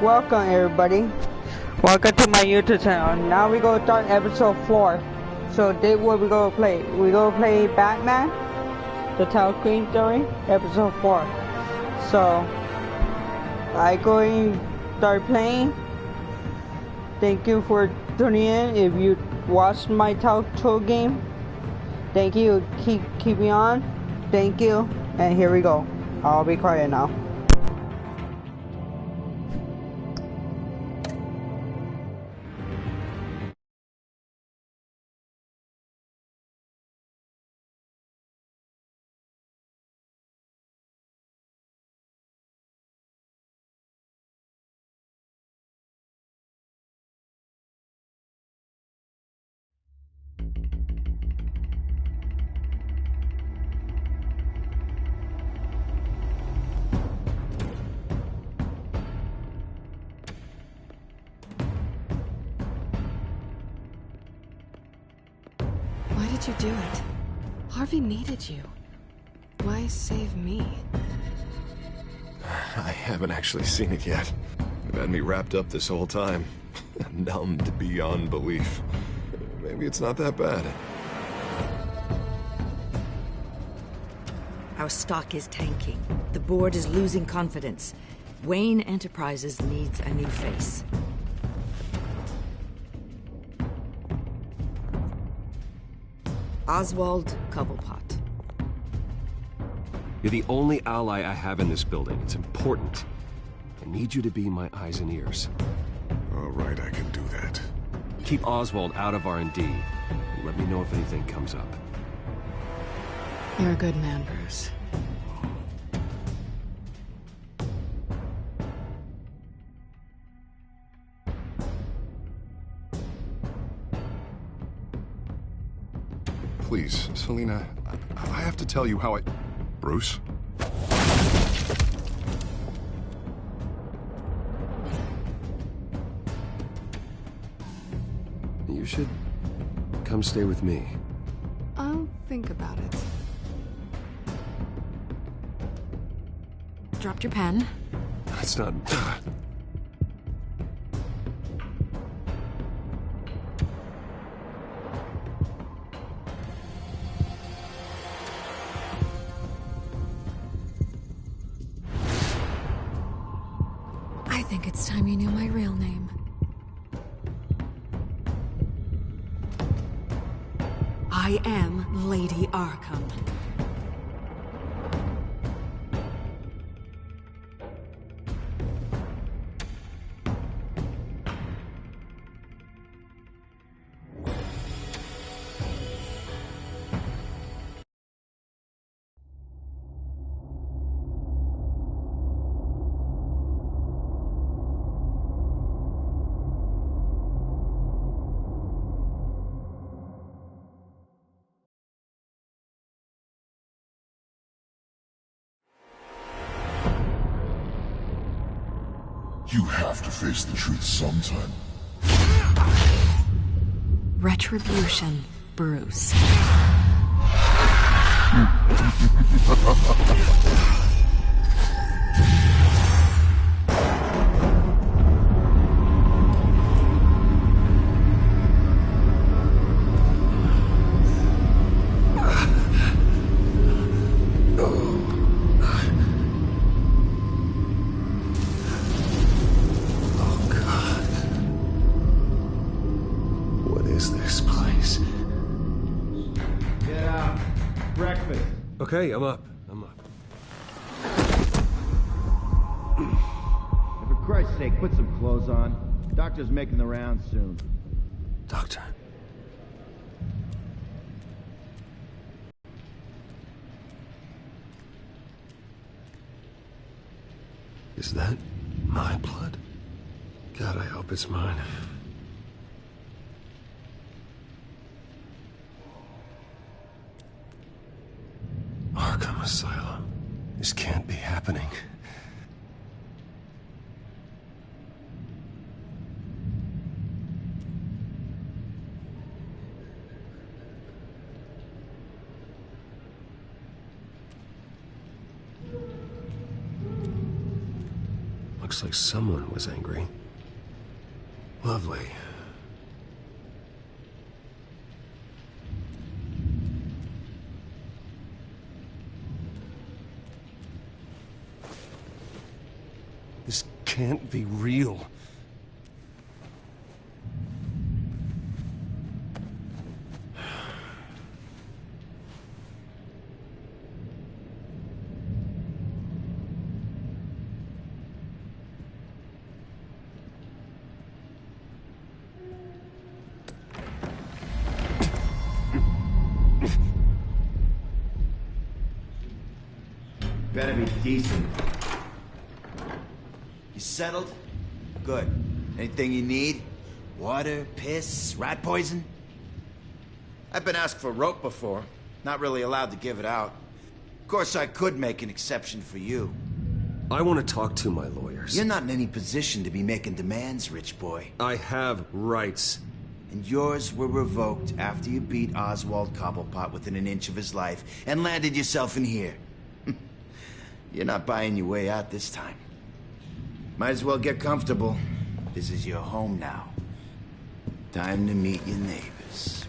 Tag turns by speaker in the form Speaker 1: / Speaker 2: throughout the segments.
Speaker 1: Welcome everybody. Welcome to my YouTube channel. Now we go start episode 4. So this what we gonna play. We gonna play Batman, the Telltale Story, episode 4. So I going start playing. Thank you for tuning in. If you watched my Telltale game, thank you. Keep me on. Thank you. And here we go. I'll be quiet now.
Speaker 2: Why did you do it? Harvey needed you. Why save me?
Speaker 3: I haven't actually seen it yet. You've had me wrapped up this whole time. Numbed beyond belief. Maybe it's not that bad.
Speaker 4: Our stock is tanking. The board is losing confidence. Wayne Enterprises needs a new face. Oswald Cobblepot.
Speaker 5: You're the only ally I have in this building. It's important. I need you to be my eyes and ears.
Speaker 3: All right, I can do that.
Speaker 5: Keep Oswald out of R&D, and let me know if anything comes up.
Speaker 2: You're a good man, Bruce.
Speaker 3: Please, Selina, I have to tell you how I... Bruce?
Speaker 5: You should come stay with me.
Speaker 2: I'll think about it. Dropped your pen.
Speaker 5: That's not...
Speaker 2: I think it's time you knew my real name. I am Lady Arkham.
Speaker 6: You have to face the truth sometime.
Speaker 2: Retribution, Bruce.
Speaker 5: Okay, I'm up.
Speaker 7: For Christ's sake, put some clothes on. Doctor's making the rounds soon.
Speaker 5: Doctor. Is that my blood? God, I hope it's mine. Arkham Asylum. This can't be happening. Looks like someone was angry. Lovely. This can't be real.
Speaker 7: Better be decent. You settled? Good. Anything you need? Water, piss, rat poison? I've been asked for rope before. Not really allowed to give it out. Of course, I could make an exception for you.
Speaker 5: I want to talk to my lawyers.
Speaker 7: You're not in any position to be making demands, rich boy.
Speaker 5: I have rights.
Speaker 7: And yours were revoked after you beat Oswald Cobblepot within an inch of his life and landed yourself in here. You're not buying your way out this time. Might as well get comfortable. This is your home now. Time to meet your neighbors.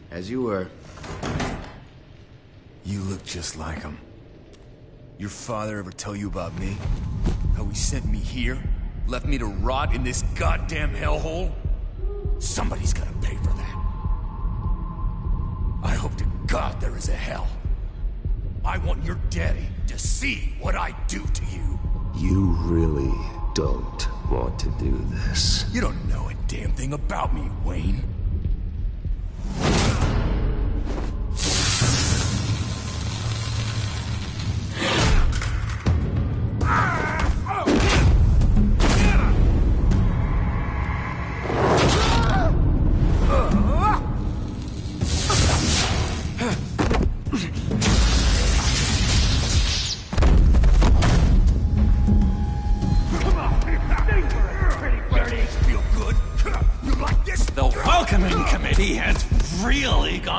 Speaker 7: As you were.
Speaker 8: You look just like him. Your father ever tell you about me? How he sent me here? Left me to rot in this goddamn hellhole? Somebody's gotta pay for that. I hope to God there is a hell. I want your daddy to see what I do to you.
Speaker 5: You really don't want to do this.
Speaker 8: You don't know a damn thing about me, Wayne.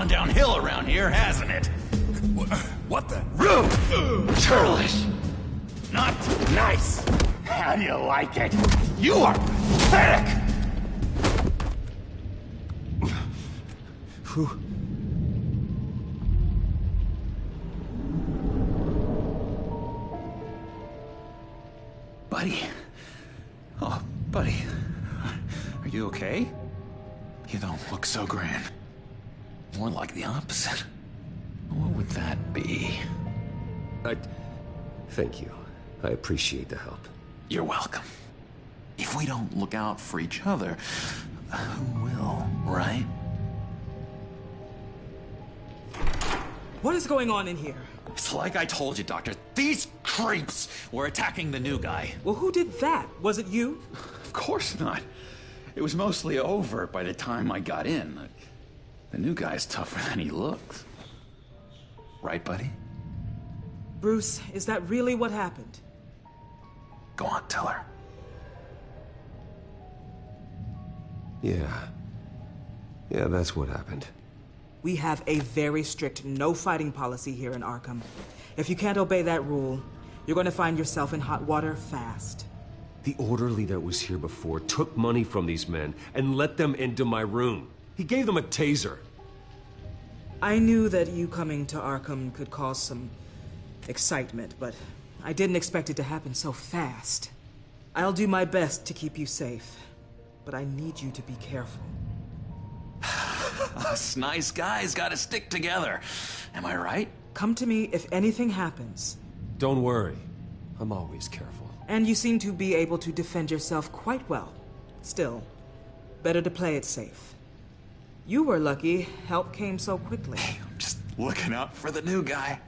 Speaker 9: Downhill around here, hasn't it?
Speaker 8: What the?
Speaker 9: Churlish! Not nice! How do you like it? You are pathetic! Buddy. Oh, buddy. Are you okay? You don't look so grand. More like the opposite. What would that be?
Speaker 5: Thank you. I appreciate the help.
Speaker 9: You're welcome. If we don't look out for each other, who will, right?
Speaker 10: What is going on in here?
Speaker 9: It's like I told you, Doctor. These creeps were attacking the new guy.
Speaker 10: Well, who did that? Was it you?
Speaker 9: Of course not. It was mostly over by the time I got in. The new guy's tougher than he looks. Right, buddy?
Speaker 10: Bruce, is that really what happened?
Speaker 9: Go on, tell her.
Speaker 5: Yeah, that's what happened.
Speaker 10: We have a very strict no fighting policy here in Arkham. If you can't obey that rule, you're going to find yourself in hot water fast.
Speaker 5: The orderly that was here before took money from these men and let them into my room. He gave them a taser.
Speaker 10: I knew that you coming to Arkham could cause some excitement, but I didn't expect it to happen so fast. I'll do my best to keep you safe, but I need you to be careful.
Speaker 9: Us nice guys gotta stick together. Am I right?
Speaker 10: Come to me if anything happens.
Speaker 5: Don't worry. I'm always careful.
Speaker 10: And you seem to be able to defend yourself quite well. Still, better to play it safe. You were lucky help came so quickly.
Speaker 9: I'm just looking out for the new guy.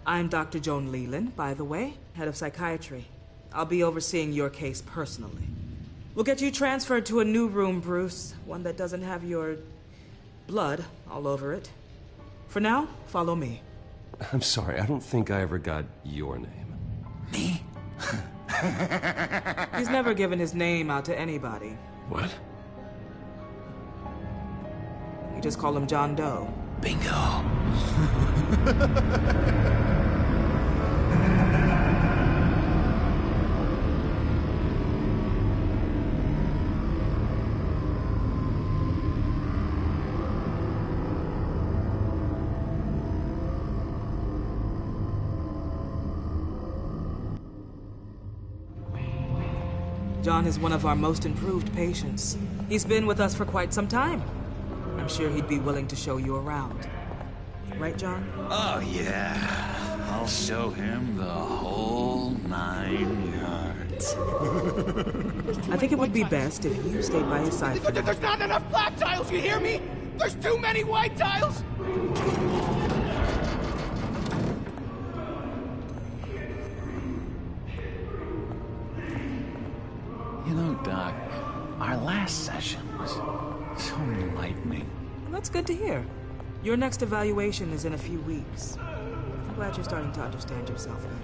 Speaker 10: I'm Dr. Joan Leland, by the way, head of psychiatry. I'll be overseeing your case personally. We'll get you transferred to a new room, Bruce. One that doesn't have your blood all over it. For now, follow me.
Speaker 5: I'm sorry, I don't think I ever got your name.
Speaker 9: Me?
Speaker 10: He's never given his name out to anybody.
Speaker 5: What?
Speaker 10: We just call him John Doe.
Speaker 9: Bingo.
Speaker 10: John is one of our most improved patients. He's been with us for quite some time. I'm sure he'd be willing to show you around. Right, John?
Speaker 9: Oh, yeah. I'll show him the whole 9 yards.
Speaker 10: I think it would be best if you stayed by his side for
Speaker 8: There's not enough black tiles, you hear me? There's too many white tiles! You know, Doc, our last session was so enlightening.
Speaker 10: Well, that's good to hear. Your next evaluation is in a few weeks. I'm glad you're starting to understand yourself better.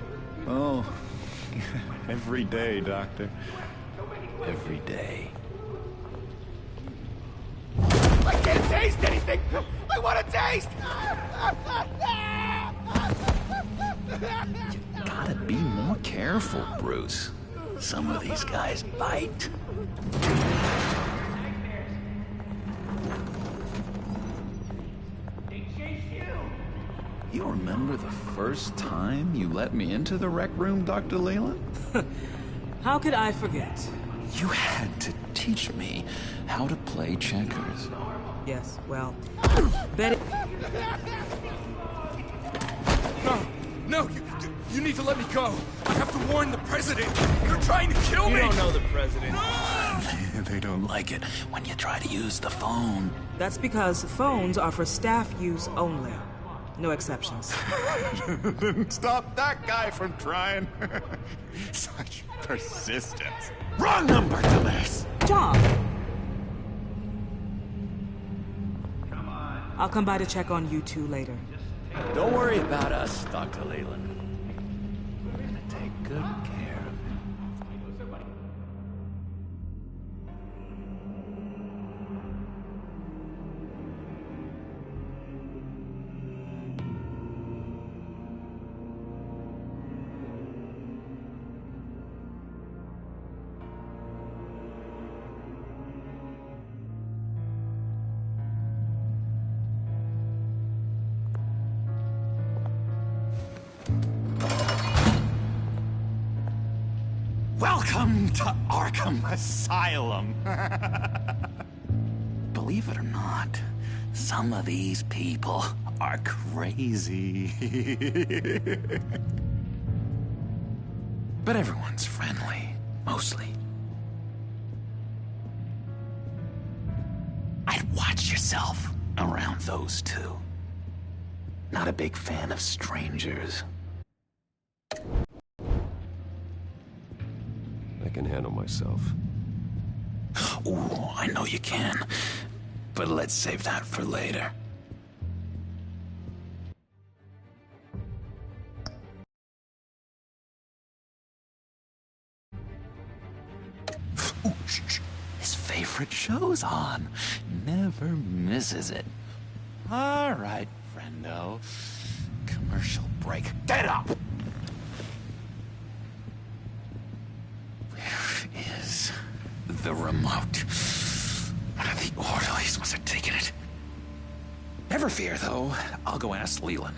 Speaker 9: Oh, every day, Doctor. Every day.
Speaker 8: I can't taste anything! I want to taste!
Speaker 9: You gotta be more careful, Bruce. Some of these guys bite. You remember the first time you let me into the rec room, Dr. Leland?
Speaker 10: How could I forget?
Speaker 9: You had to teach me how to play checkers.
Speaker 10: Yes, well, Betty...
Speaker 8: No, you need to let me go. I have to warn the president. They're trying to kill me.
Speaker 11: You don't know the president.
Speaker 9: They don't like it when you try to use the phone.
Speaker 10: That's because phones are for staff use only. No exceptions.
Speaker 9: Stop that guy from trying. Such persistence. Wrong number, dumbass.
Speaker 10: John! I'll come by to check on you two later.
Speaker 9: Don't worry about us, Dr. Leland. We're gonna take good care of him. Welcome to Arkham Asylum. Believe it or not, some of these people are crazy. But everyone's friendly, mostly. I'd watch yourself around those two. Not a big fan of strangers.
Speaker 5: I can handle myself.
Speaker 9: Ooh, I know you can. But let's save that for later. Ooh, shh. His favorite show's on. Never misses it. All right, friendo. Commercial break. Get up! Is the remote. One of the orderlies must have taken it. Never fear, though. I'll go ask Leland.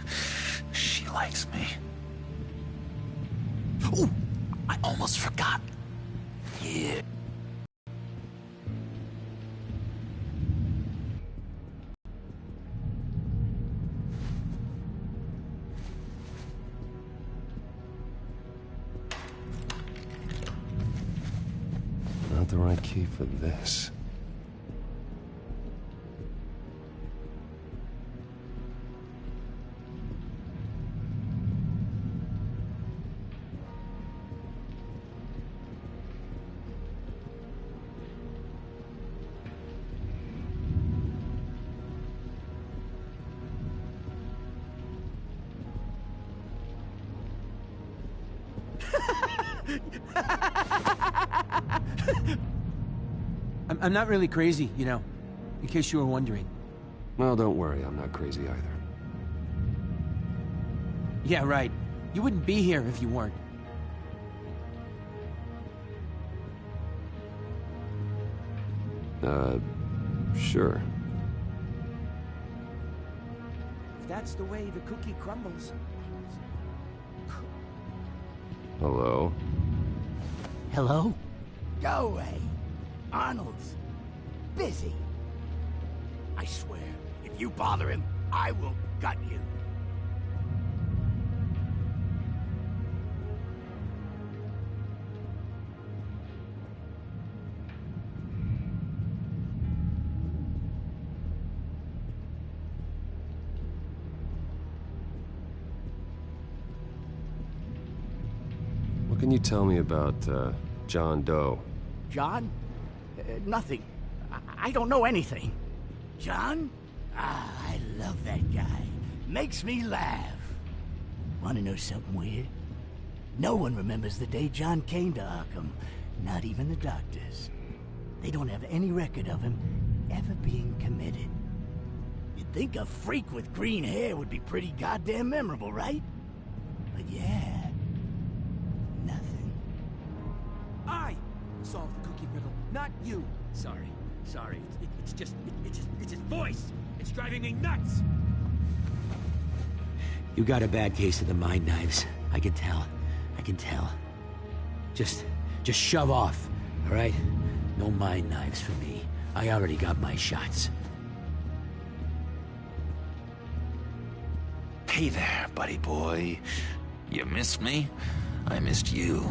Speaker 9: She likes me. Ooh, I almost forgot. Yeah.
Speaker 5: Not the right key for this.
Speaker 11: I'm not really crazy, you know, in case you were wondering.
Speaker 5: Well, don't worry, I'm not crazy either.
Speaker 9: Yeah, right. You wouldn't be here if you weren't.
Speaker 5: Sure.
Speaker 9: If that's the way the cookie crumbles.
Speaker 5: Hello?
Speaker 9: Hello?
Speaker 11: Go away. Arnold's busy. I swear, if you bother him, I will gut you.
Speaker 5: What can you tell me about, John Doe?
Speaker 11: John? Nothing. I don't know anything. John? Ah, I love that guy. Makes me laugh. Wanna know something weird? No one remembers the day John came to Arkham. Not even the doctors. They don't have any record of him ever being committed. You'd think a freak with green hair would be pretty goddamn memorable, right? But yeah, nothing.
Speaker 9: I solved the cookie riddle, not you. Sorry. It's just his voice. It's driving me nuts.
Speaker 11: You got a bad case of the mind knives. I can tell. Just shove off, all right? No mind knives for me. I already got my shots.
Speaker 9: Hey there, buddy boy. You missed me? I missed you.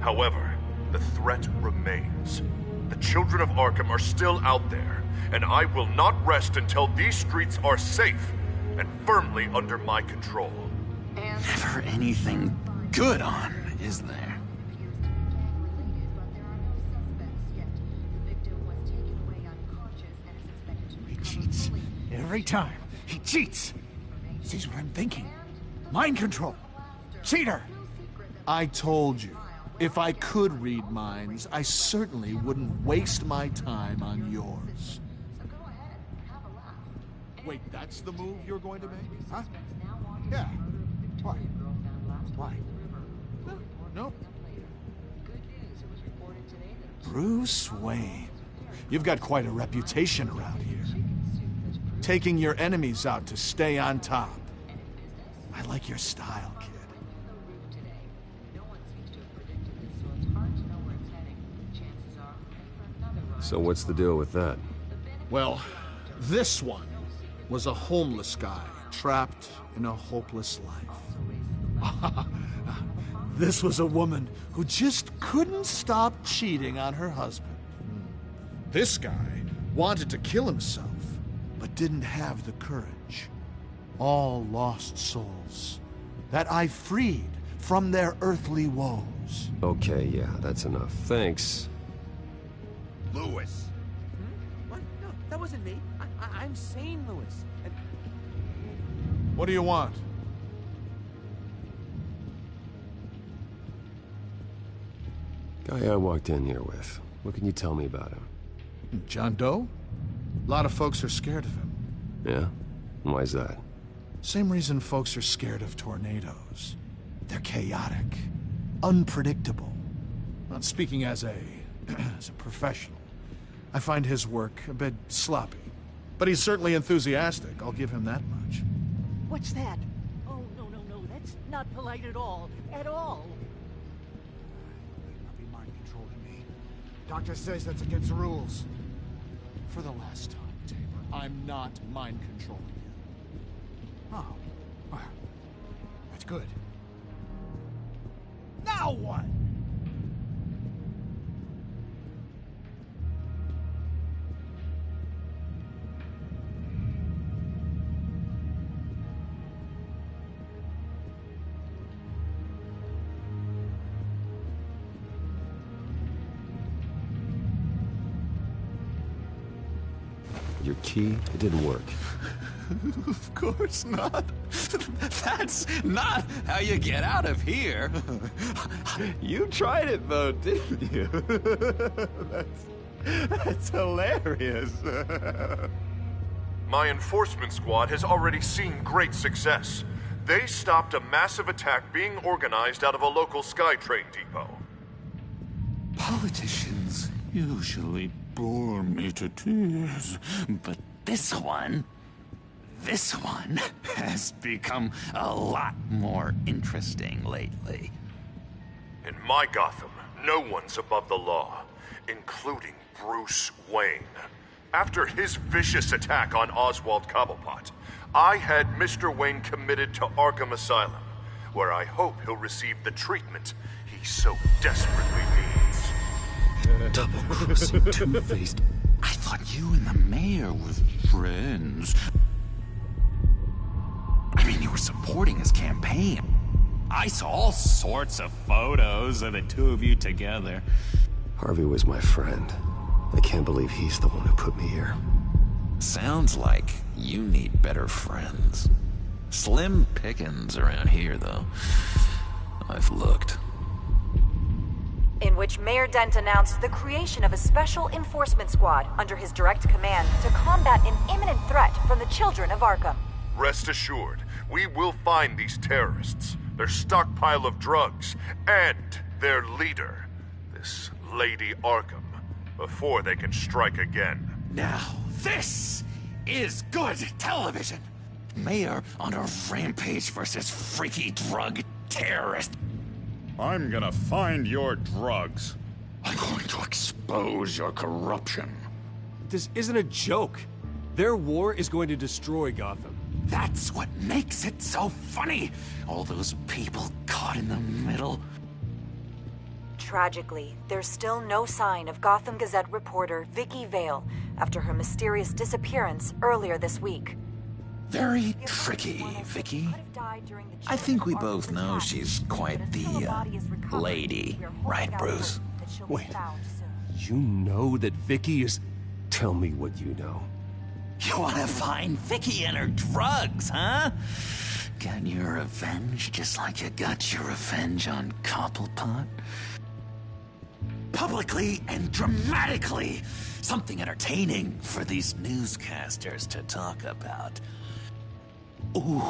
Speaker 12: However, the threat remains. The children of Arkham are still out there, and I will not rest until these streets are safe and firmly under my control.
Speaker 9: Never anything good on, is there?
Speaker 11: He cheats. Every time. He cheats. Sees what I'm thinking. Mind control. Cheater.
Speaker 13: I told you. If I could read minds, I certainly wouldn't waste my time on yours. Wait, that's the move you're going to make? Huh? Yeah. Why?
Speaker 11: Why?
Speaker 13: No. Bruce Wayne. You've got quite a reputation around here. Taking your enemies out to stay on top. I like your style, kid.
Speaker 5: So what's the deal with that?
Speaker 13: Well, this one was a homeless guy trapped in a hopeless life. This was a woman who just couldn't stop cheating on her husband. This guy wanted to kill himself, but didn't have the courage. All lost souls that I freed from their earthly woes.
Speaker 5: Okay, yeah, that's enough. Thanks.
Speaker 12: Lewis!
Speaker 9: What? No, that wasn't me. I'm sane, Lewis. And...
Speaker 13: What do you want?
Speaker 5: Guy I walked in here with. What can you tell me about him?
Speaker 13: John Doe? A lot of folks are scared of him.
Speaker 5: Yeah? Why's that?
Speaker 13: Same reason folks are scared of tornadoes. They're chaotic, unpredictable. Not speaking as a professional. I find his work a bit sloppy. But he's certainly enthusiastic, I'll give him that much.
Speaker 11: What's that? Oh, no, that's not polite at all. At all.
Speaker 13: Not be mind controlling me. Doctor says that's against the rules. For the last time, Tabor, I'm not mind controlling you. Oh. That's good. Now what?
Speaker 5: Your key, it didn't work.
Speaker 9: Of course not. That's not how you get out of here. You tried it though, didn't you? That's hilarious.
Speaker 12: My enforcement squad has already seen great success. They stopped a massive attack being organized out of a local SkyTrain depot.
Speaker 9: Politicians usually bore me to tears, but this one has become a lot more interesting lately.
Speaker 12: In my Gotham, no one's above the law, including Bruce Wayne. After his vicious attack on Oswald Cobblepot, I had Mr. Wayne committed to Arkham Asylum, where I hope he'll receive the treatment he so desperately needs.
Speaker 5: Double-crossing, two-faced...
Speaker 9: I thought you and the mayor were friends. I mean, you were supporting his campaign. I saw all sorts of photos of the two of you together.
Speaker 5: Harvey was my friend. I can't believe he's the one who put me here.
Speaker 9: Sounds like you need better friends. Slim pickings around here, though. I've looked.
Speaker 14: In which Mayor Dent announced the creation of a special enforcement squad under his direct command to combat an imminent threat from the children of Arkham.
Speaker 12: Rest assured, we will find these terrorists, their stockpile of drugs, and their leader, this Lady Arkham, before they can strike again.
Speaker 9: Now, this is good television. Mayor on a rampage versus freaky drug terrorist.
Speaker 15: I'm gonna find your drugs.
Speaker 9: I'm going to expose your corruption.
Speaker 5: This isn't a joke. Their war is going to destroy Gotham.
Speaker 9: That's what makes it so funny. All those people caught in the middle.
Speaker 14: Tragically, there's still no sign of Gotham Gazette reporter Vicky Vale after her mysterious disappearance earlier this week.
Speaker 9: Very tricky, Vicky. I think we both know she's quite the, lady, right, Bruce?
Speaker 5: Wait, you know that Vicky is... Tell me what you know.
Speaker 9: You wanna find Vicky and her drugs, huh? Got your revenge just like you got your revenge on Cobblepot? Publicly and dramatically! Something entertaining for these newscasters to talk about. Ooh,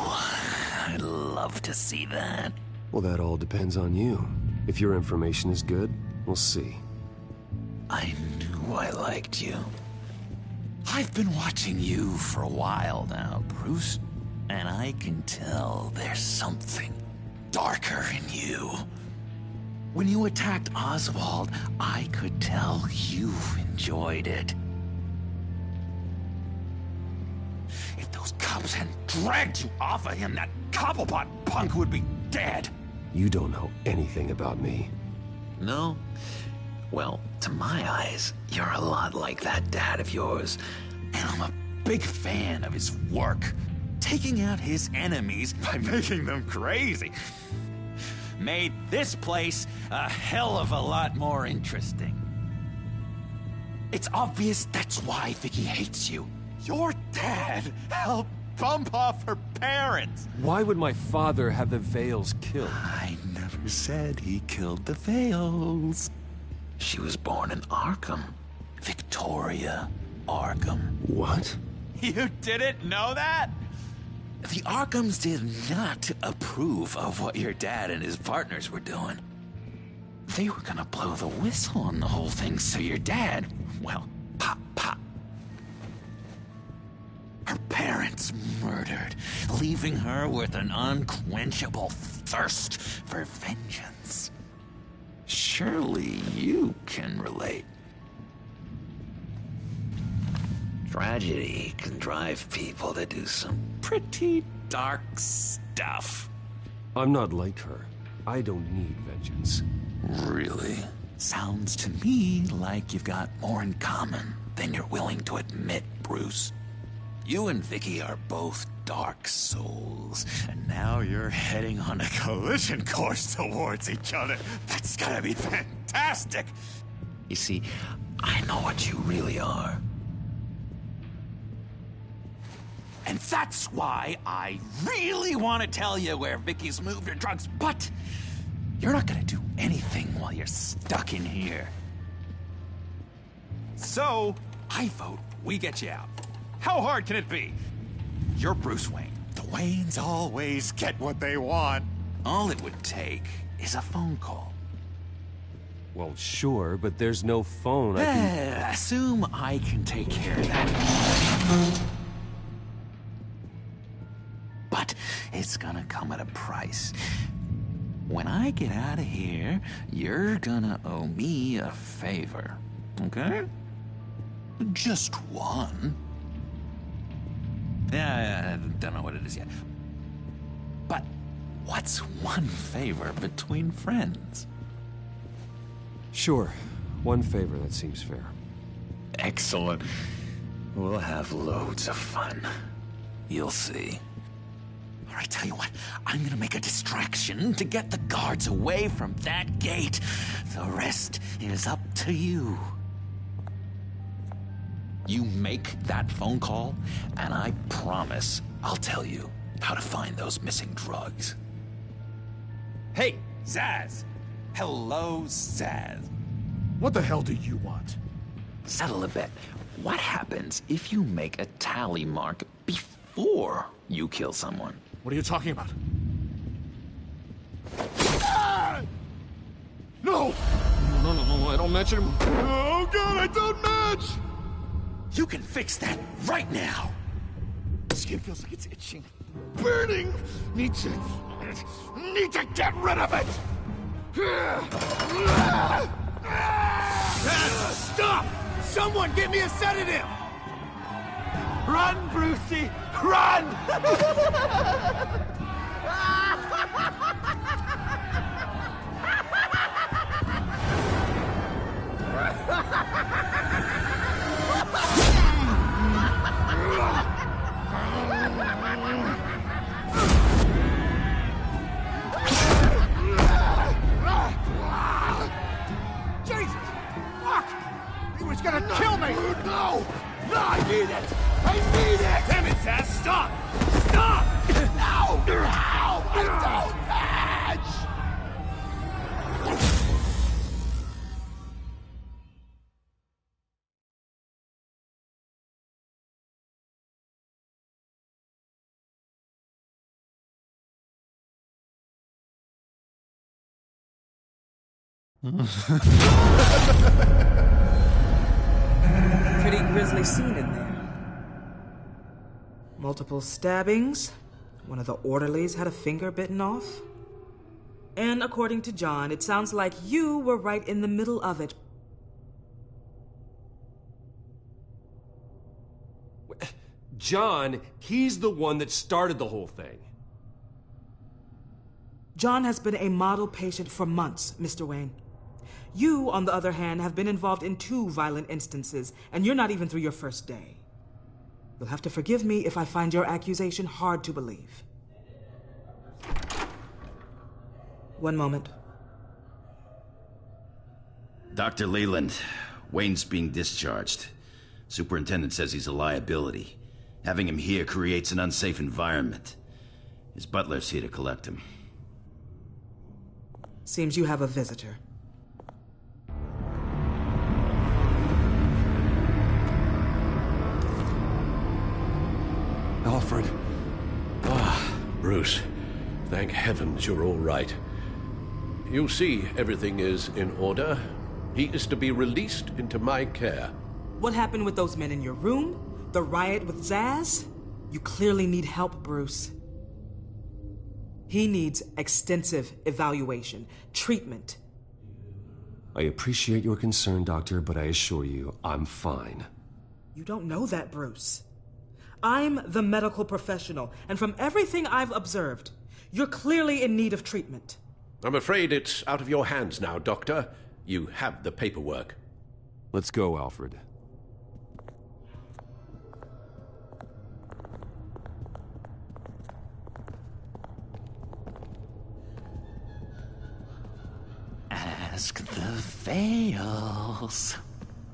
Speaker 9: I'd love to see that.
Speaker 5: Well, that all depends on you. If your information is good, we'll see.
Speaker 9: I knew I liked you. I've been watching you for a while now, Bruce, and I can tell there's something darker in you. When you attacked Oswald, I could tell you enjoyed it. If those cops hadn't dragged you off of him, that Cobblepot punk would be dead.
Speaker 5: You don't know anything about me.
Speaker 9: No? Well, to my eyes, you're a lot like that dad of yours. And I'm a big fan of his work. Taking out his enemies by making them crazy. Made this place a hell of a lot more interesting. It's obvious that's why Vicky hates you. Your dad helped bump off her parents.
Speaker 5: Why would my father have the Vales killed?
Speaker 9: I never said he killed the Vales. She was born in Arkham. Victoria Arkham.
Speaker 5: What?
Speaker 9: You didn't know that? The Arkhams did not approve of what your dad and his partners were doing. They were gonna blow the whistle on the whole thing, so your dad, well, pop. Her parents murdered, leaving her with an unquenchable thirst for vengeance. Surely you can relate. Tragedy can drive people to do some pretty dark stuff.
Speaker 5: I'm not like her. I don't need vengeance.
Speaker 9: Really? Sounds to me like you've got more in common than you're willing to admit, Bruce. You and Vicky are both dark souls, and now you're heading on a collision course towards each other. That's gotta be fantastic! You see, I know what you really are. And that's why I really want to tell you where Vicky's moved her drugs, but you're not gonna do anything while you're stuck in here. So, I vote we get you out. How hard can it be? You're Bruce Wayne.
Speaker 8: The Waynes always get what they want.
Speaker 9: All it would take is a phone call.
Speaker 5: Well, sure, but there's no phone. I can...
Speaker 9: Assume I can take care of that. But it's gonna come at a price. When I get out of here, you're gonna owe me a favor, okay? Just one. Yeah, I don't know what it is yet. But what's one favor between friends?
Speaker 5: Sure. One favor, that seems fair.
Speaker 9: Excellent. We'll have loads of fun. You'll see. All right, tell you what. I'm gonna make a distraction to get the guards away from that gate. The rest is up to you. You make that phone call, and I promise I'll tell you how to find those missing drugs. Hey, Zsasz! Hello, Zsasz.
Speaker 13: What the hell do you want?
Speaker 9: Settle a bet. What happens if you make a tally mark before you kill someone?
Speaker 13: What are you talking about? Ah! No! No, I don't match him. Oh, God, I don't match!
Speaker 9: You can fix that right now!
Speaker 13: Skin feels like it's itching. Burning! Need to get rid of it!
Speaker 11: Stop! Someone get me a sedative! Run, Brucey! Run!
Speaker 13: Jesus! Fuck! He was gonna kill me! No! No, I need it! I need it!
Speaker 11: Damn it, Zsasz! Stop! Stop!
Speaker 13: No! No! I don't match!
Speaker 10: Pretty grisly scene in there. Multiple stabbings. One of the orderlies had a finger bitten off. And according to John, it sounds like you were right in the middle of it.
Speaker 5: John, he's the one that started the whole thing.
Speaker 10: John has been a model patient for months, Mr. Wayne. You, on the other hand, have been involved in 2 violent instances, and you're not even through your first day. You'll have to forgive me if I find your accusation hard to believe. One moment.
Speaker 7: Dr. Leland, Wayne's being discharged. Superintendent says he's a liability. Having him here creates an unsafe environment. His butler's here to collect him.
Speaker 10: Seems you have a visitor.
Speaker 16: Alfred. Ah, Bruce. Thank heavens you're all right. You see, everything is in order. He is to be released into my care.
Speaker 10: What happened with those men in your room? The riot with Zsasz? You clearly need help, Bruce. He needs extensive evaluation, treatment.
Speaker 5: I appreciate your concern, Doctor, but I assure you, I'm fine.
Speaker 10: You don't know that, Bruce. I'm the medical professional, and from everything I've observed, you're clearly in need of treatment.
Speaker 16: I'm afraid it's out of your hands now, Doctor. You have the paperwork.
Speaker 5: Let's go, Alfred.
Speaker 9: Ask the Vales.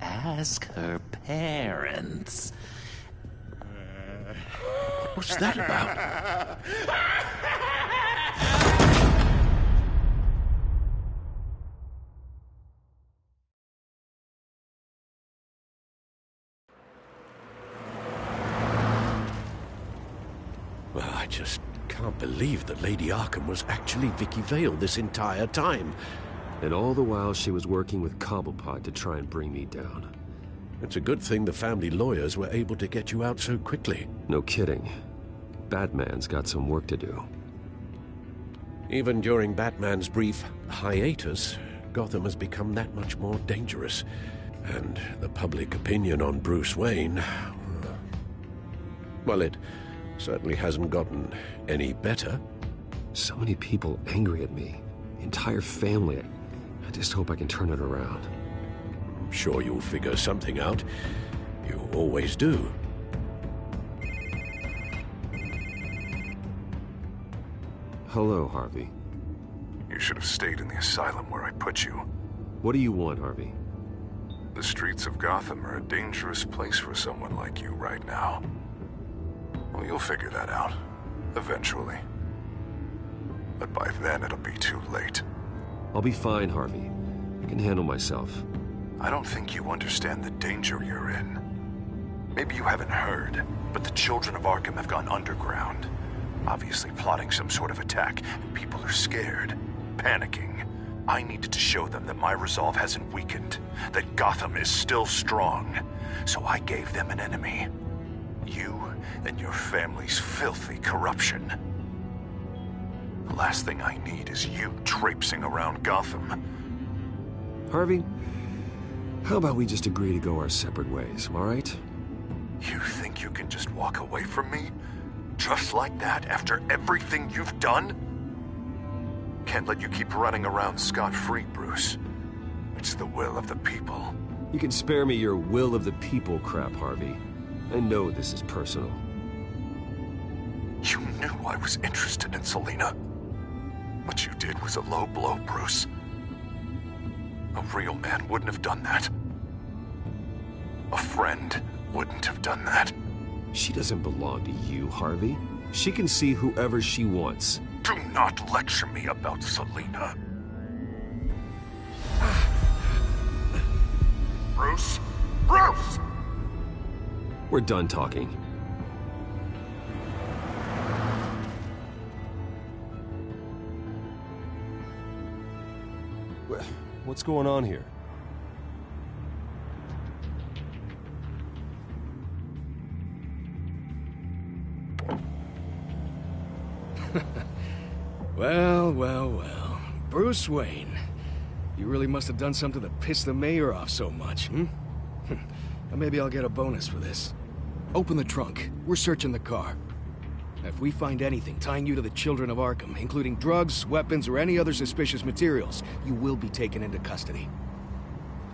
Speaker 9: Ask her parents.
Speaker 16: What's that about? Well, I just can't believe that Lady Arkham was actually Vicky Vale this entire time.
Speaker 5: And all the while she was working with Cobblepot to try and bring me down.
Speaker 16: It's a good thing the family lawyers were able to get you out so quickly.
Speaker 5: No kidding. Batman's got some work to do.
Speaker 16: Even during Batman's brief hiatus, Gotham has become that much more dangerous. And the public opinion on Bruce Wayne... well, it certainly hasn't gotten any better.
Speaker 5: So many people angry at me. Entire family. I just hope I can turn it around.
Speaker 16: I'm sure you'll figure something out. You always do.
Speaker 5: Hello, Harvey.
Speaker 12: You should have stayed in the asylum where I put you.
Speaker 5: What do you want, Harvey?
Speaker 12: The streets of Gotham are a dangerous place for someone like you right now. Well, you'll figure that out. Eventually. But by then, it'll be too late.
Speaker 5: I'll be fine, Harvey. I can handle myself.
Speaker 12: I don't think you understand the danger you're in. Maybe you haven't heard, but the children of Arkham have gone underground. Obviously plotting some sort of attack, and people are scared, panicking. I needed to show them that my resolve hasn't weakened, that Gotham is still strong. So I gave them an enemy. You and your family's filthy corruption. The last thing I need is you traipsing around Gotham.
Speaker 5: Harvey, how about we just agree to go our separate ways, all right?
Speaker 12: You think you can just walk away from me? Just like that, after everything you've done? Can't let you keep running around scot-free, Bruce. It's the will of the people.
Speaker 5: You can spare me your will of the people crap, Harvey. I know this is personal.
Speaker 12: You knew I was interested in Selina. What you did was a low blow, Bruce. A real man wouldn't have done that. A friend wouldn't have done that.
Speaker 5: She doesn't belong to you, Harvey. She can see whoever she wants.
Speaker 12: Do not lecture me about Selina. Bruce? Bruce!
Speaker 5: We're done talking. What's going on here?
Speaker 17: Well. Bruce Wayne. You really must have done something to piss the mayor off so much, hmm? Maybe I'll get a bonus for this. Open the trunk. We're searching the car. If we find anything tying you to the Children of Arkham, including drugs, weapons, or any other suspicious materials, you will be taken into custody.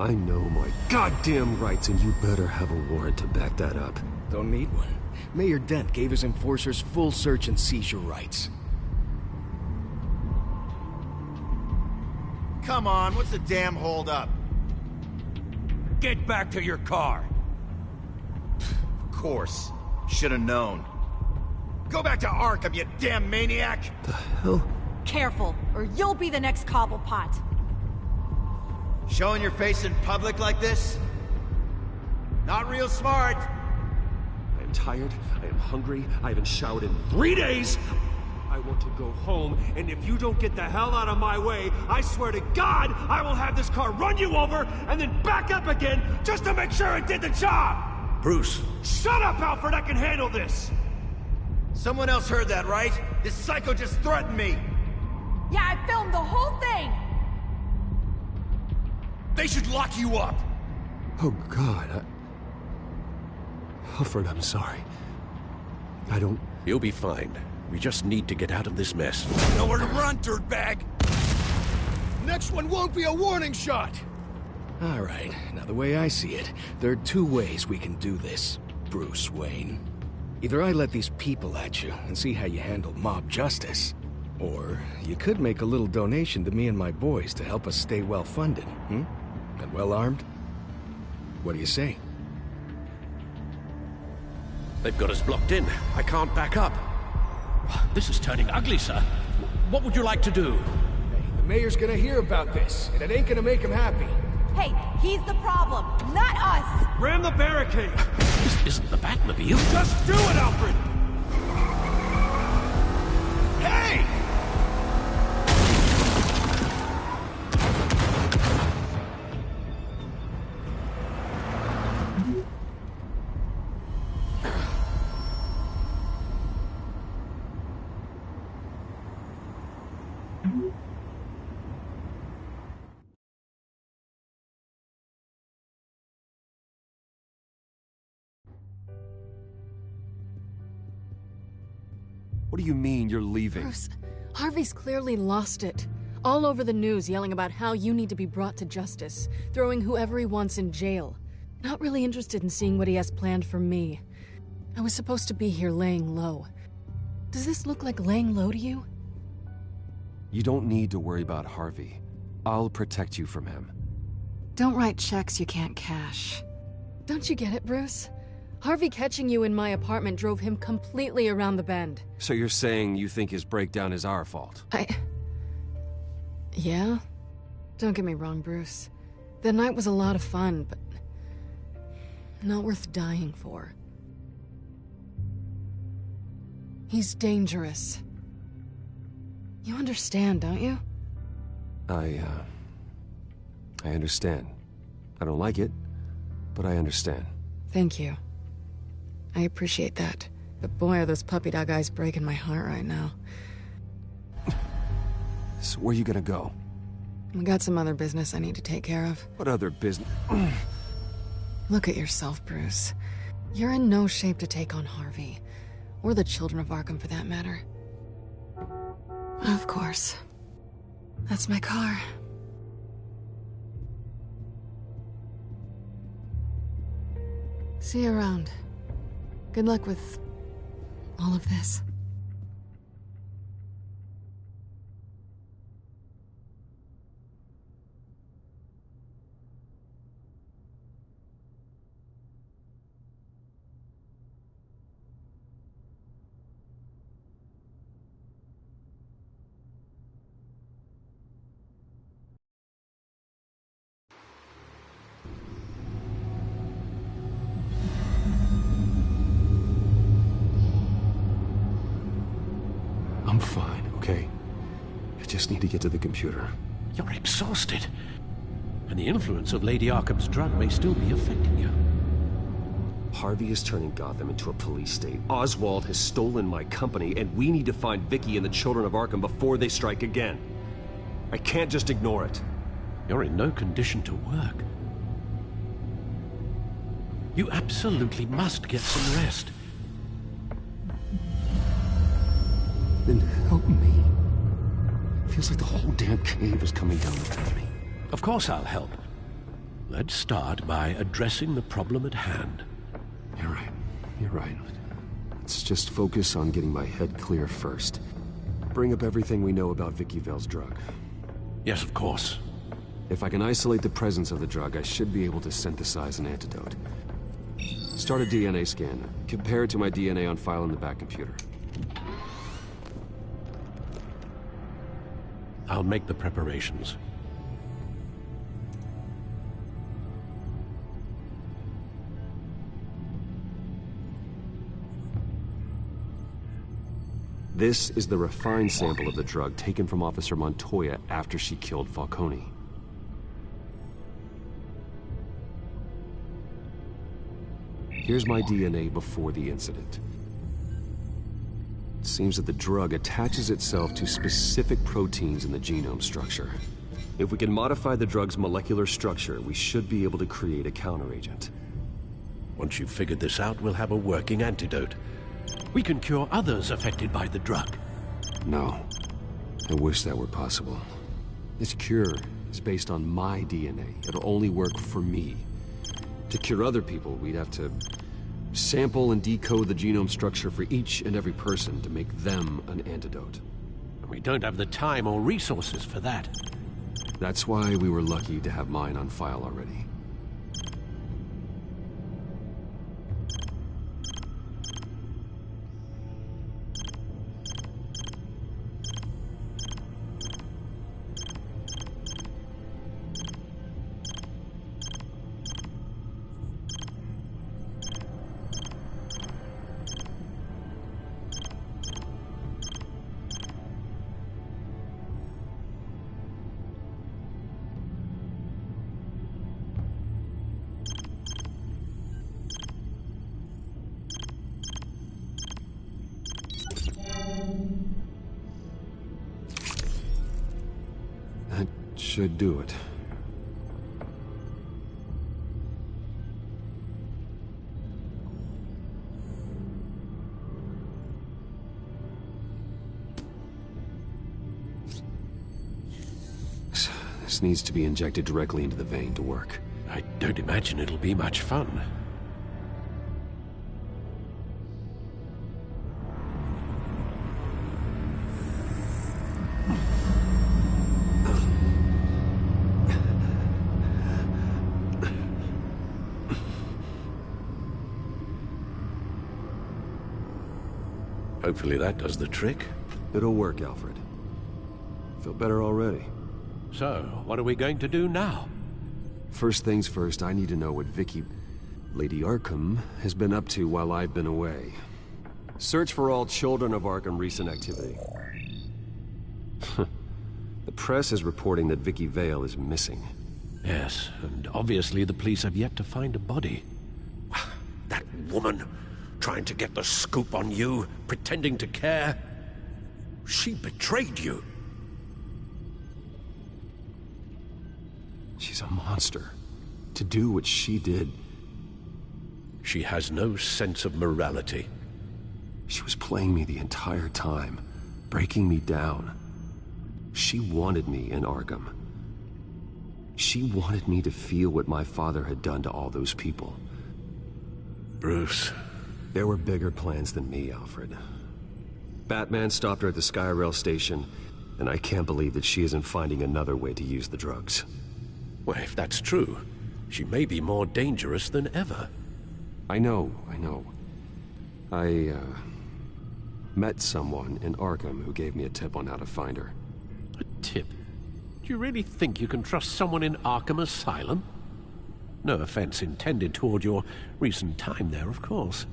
Speaker 5: I know my goddamn rights, and you better have a warrant to back that up.
Speaker 17: Don't need one. Mayor Dent gave his enforcers full search and seizure rights.
Speaker 7: Come on, what's the damn holdup?
Speaker 8: Get back to your car!
Speaker 7: Of course. Should've known. Go back to Arkham, you damn maniac!
Speaker 5: The hell?
Speaker 14: Careful, or you'll be the next Cobblepot.
Speaker 7: Showing your face in public like this? Not real smart.
Speaker 5: I am tired, I am hungry, I haven't showered in 3 days! I want to go home, and if you don't get the hell out of my way, I swear to God, I will have this car run you over, and then back up again, just to make sure it did the job!
Speaker 16: Bruce!
Speaker 5: Shut up, Alfred, I can handle this!
Speaker 7: Someone else heard that, right? This psycho just threatened me!
Speaker 14: Yeah, I filmed the whole thing!
Speaker 8: They should lock you up!
Speaker 5: Oh, God, Alfred, I'm sorry. I don't...
Speaker 16: You'll be fine. We just need to get out of this mess.
Speaker 8: Nowhere to run, dirtbag!
Speaker 17: Next one won't be a warning shot! All right, now the way I see it, there are two ways we can do this, Bruce Wayne. Either I let these people at you and see how you handle mob justice, or you could make a little donation to me and my boys to help us stay well-funded, And well-armed? What do you say?
Speaker 16: They've got us blocked in. I can't back up. This is turning ugly, sir. What would you like to do?
Speaker 17: Hey, the mayor's gonna hear about this, and it ain't gonna make him happy.
Speaker 18: Hey, he's the problem, not us!
Speaker 5: Ram the barricade!
Speaker 16: This isn't the Batmobile.
Speaker 5: Just do it, Alfred! Hey!
Speaker 19: What do you mean you're leaving?
Speaker 2: Bruce, Harvey's clearly lost it. All over the news yelling about how you need to be brought to justice, throwing whoever he wants in jail. Not really interested in seeing what he has planned for me. I was supposed to be here laying low. Does this look like laying low to you?
Speaker 19: You don't need to worry about Harvey. I'll protect you from him.
Speaker 2: Don't write checks you can't cash. Don't you get it, Bruce? Harvey catching you in my apartment drove him completely around the bend.
Speaker 19: So you're saying you think his breakdown is our fault?
Speaker 2: Yeah? Don't get me wrong, Bruce. The night was a lot of fun, but not worth dying for. He's dangerous. You understand, don't you?
Speaker 19: I understand. I don't like it, but I understand.
Speaker 2: Thank you. I appreciate that. But boy, are those puppy dog eyes breaking my heart right now.
Speaker 19: So where are you gonna go?
Speaker 2: We got some other business I need to take care of.
Speaker 19: What other business?
Speaker 2: Look at yourself, Bruce. You're in no shape to take on Harvey. Or the children of Arkham, for that matter. Of course. That's my car. See you around. Good luck with all of this.
Speaker 19: I'm fine, okay? I just need to get to the computer.
Speaker 16: You're exhausted. And the influence of Lady Arkham's drug may still be affecting you.
Speaker 19: Harvey is turning Gotham into a police state. Oswald has stolen my company, and we need to find Vicky and the children of Arkham before they strike again. I can't just ignore it.
Speaker 16: You're in no condition to work. You absolutely must get some rest.
Speaker 19: Then help me. Feels like the whole damn cave is coming down upon me.
Speaker 16: Of course I'll help. Let's start by addressing the problem at hand.
Speaker 19: You're right. You're right. Let's just focus on getting my head clear first. Bring up everything we know about Vicky Vale's drug.
Speaker 16: Yes, of course.
Speaker 19: If I can isolate the presence of the drug, I should be able to synthesize an antidote. Start a DNA scan. Compare it to my DNA on file in the back computer.
Speaker 16: I'll make the preparations.
Speaker 19: This is the refined sample of the drug taken from Officer Montoya after she killed Falcone. Here's my DNA before the incident. It seems that the drug attaches itself to specific proteins in the genome structure. If we can modify the drug's molecular structure, we should be able to create a counteragent.
Speaker 16: Once you've figured this out, we'll have a working antidote. We can cure others affected by the drug.
Speaker 19: No. I wish that were possible. This cure is based on my DNA. It'll only work for me. To cure other people, we'd have to sample and decode the genome structure for each and every person to make them an antidote.
Speaker 16: We don't have the time or resources for that.
Speaker 19: That's why we were lucky to have mine on file already. Should do it. This needs to be injected directly into the vein to work.
Speaker 16: I don't imagine it'll be much fun. Hopefully that does the trick.
Speaker 19: It'll work, Alfred. Feel better already.
Speaker 16: So, what are we going to do now?
Speaker 19: First things first, I need to know what Lady Arkham, has been up to while I've been away. Search for all children of Arkham recent activity. The press is reporting that Vicky Vale is missing.
Speaker 16: Yes, and obviously the police have yet to find a body. That woman, trying to get the scoop on you, pretending to care. She betrayed you.
Speaker 19: She's a monster. To do what she did...
Speaker 16: She has no sense of morality.
Speaker 19: She was playing me the entire time, breaking me down. She wanted me in Arkham. She wanted me to feel what my father had done to all those people.
Speaker 16: Bruce...
Speaker 19: There were bigger plans than me, Alfred. Batman stopped her at the Skyrail station, and I can't believe that she isn't finding another way to use the drugs.
Speaker 16: Well, if that's true, she may be more dangerous than ever.
Speaker 19: I know. I met someone in Arkham who gave me a tip on how to find her.
Speaker 16: A tip? Do you really think you can trust someone in Arkham Asylum? No offense intended toward your recent time there, of course.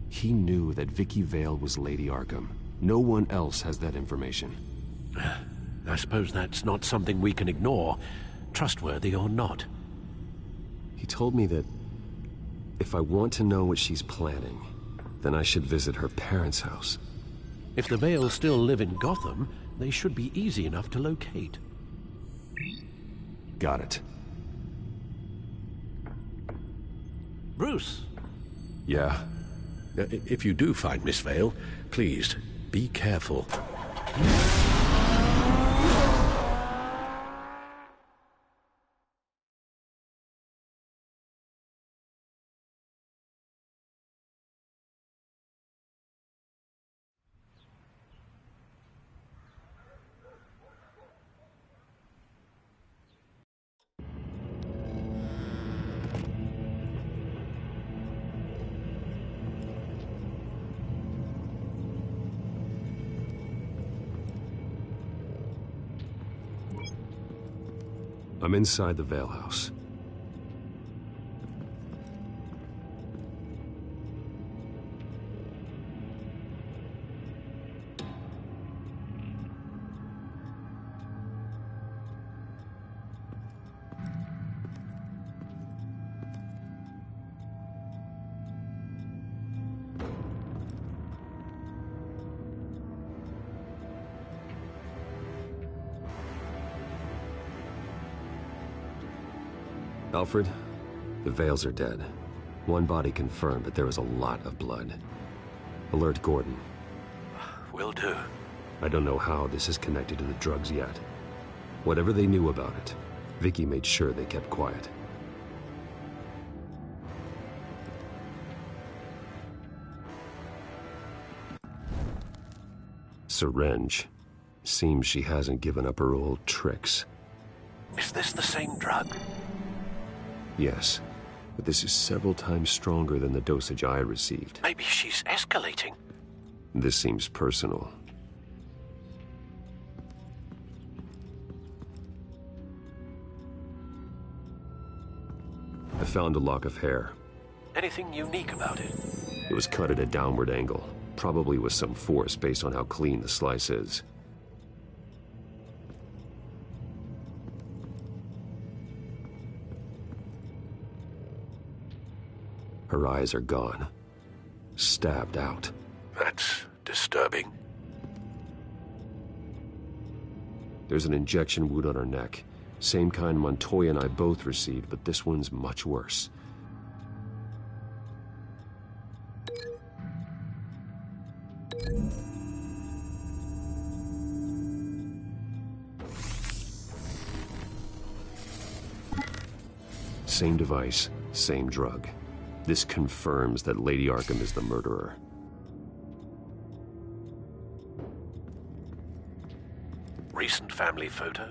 Speaker 19: He knew that Vicky Vale was Lady Arkham. No one else has that information.
Speaker 16: I suppose that's not something we can ignore, trustworthy or not.
Speaker 19: He told me that if I want to know what she's planning, then I should visit her parents' house.
Speaker 16: If the Vales still live in Gotham, they should be easy enough to locate.
Speaker 19: Got it.
Speaker 16: Bruce!
Speaker 19: Yeah?
Speaker 16: If you do find Miss Vale, please, be careful.
Speaker 19: I'm inside the Vale house. Alfred, the Vales are dead. One body confirmed, but there was a lot of blood. Alert Gordon.
Speaker 16: Will do.
Speaker 19: I don't know how this is connected to the drugs yet. Whatever they knew about it, Vicky made sure they kept quiet. Syringe. Seems she hasn't given up her old tricks.
Speaker 16: Is this the same drug?
Speaker 19: Yes, but this is several times stronger than the dosage I received.
Speaker 16: Maybe she's escalating.
Speaker 19: This seems personal. I found a lock of hair.
Speaker 16: Anything unique about it?
Speaker 19: It was cut at a downward angle, probably with some force based on how clean the slice is. Her eyes are gone. Stabbed out.
Speaker 16: That's disturbing.
Speaker 19: There's an injection wound on her neck. Same kind Montoya and I both received, but this one's much worse. Same device, same drug. This confirms that Lady Arkham is the murderer.
Speaker 16: Recent family photo?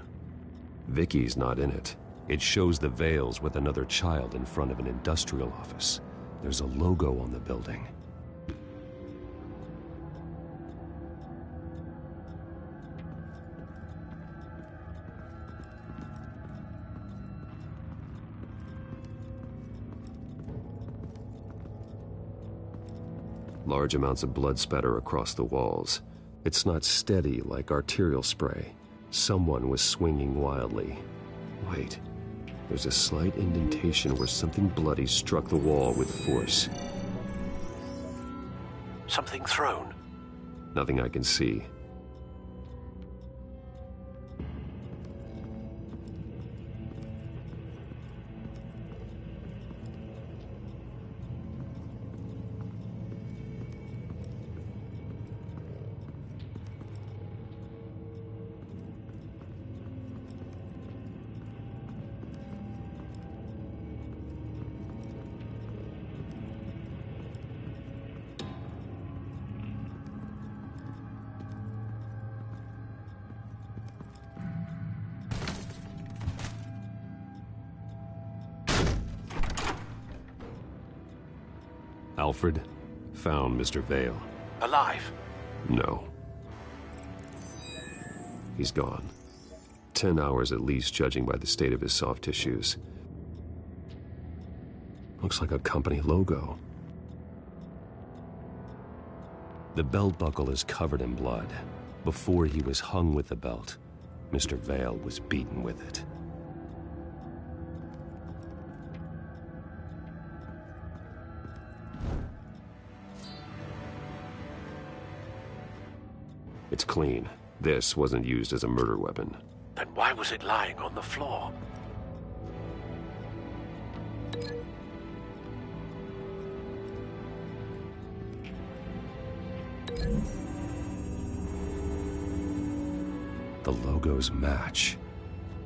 Speaker 19: Vicky's not in it. It shows the Vales with another child in front of an industrial office. There's a logo on the building. Large amounts of blood spatter across the walls. It's not steady like arterial spray. Someone was swinging wildly. Wait, there's a slight indentation where something bloody struck the wall with force.
Speaker 16: Something thrown?
Speaker 19: Nothing I can see. Alfred found Mr. Vale.
Speaker 16: Alive?
Speaker 19: No. He's gone. 10 hours at least, judging by the state of his soft tissues. Looks like a company logo. The belt buckle is covered in blood. Before he was hung with the belt, Mr. Vale was beaten with it. It's clean. This wasn't used as a murder weapon.
Speaker 16: Then why was it lying on the floor?
Speaker 19: The logos match.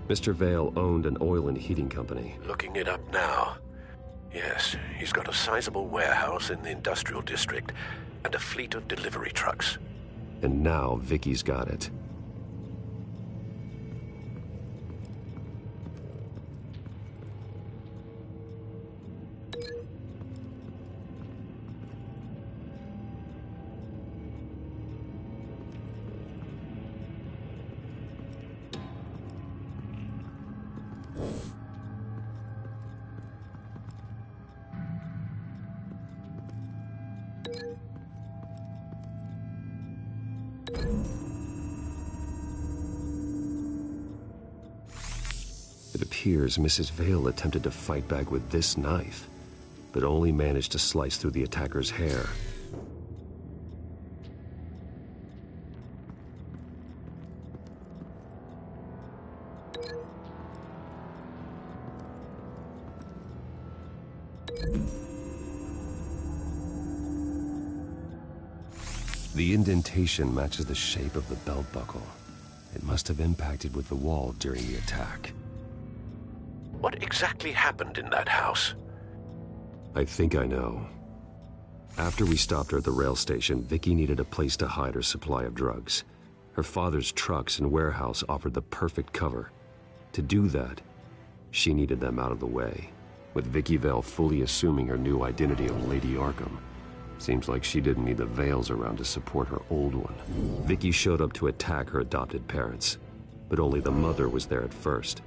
Speaker 19: Mr. Vale owned an oil and heating company.
Speaker 16: Looking it up now. Yes, he's got a sizable warehouse in the industrial district and a fleet of delivery trucks.
Speaker 19: And now Vicky's got it. It appears Mrs. Vale attempted to fight back with this knife, but only managed to slice through the attacker's hair. The indentation matches the shape of the belt buckle. It must have impacted with the wall during the attack.
Speaker 16: What exactly happened in that house?
Speaker 19: I think I know. After we stopped her at the rail station, Vicky needed a place to hide her supply of drugs. Her father's trucks and warehouse offered the perfect cover. To do that, she needed them out of the way, with Vicky Vale fully assuming her new identity of Lady Arkham. Seems like she didn't need the Vales around to support her old one. Vicky showed up to attack her adopted parents, but only the mother was there at first.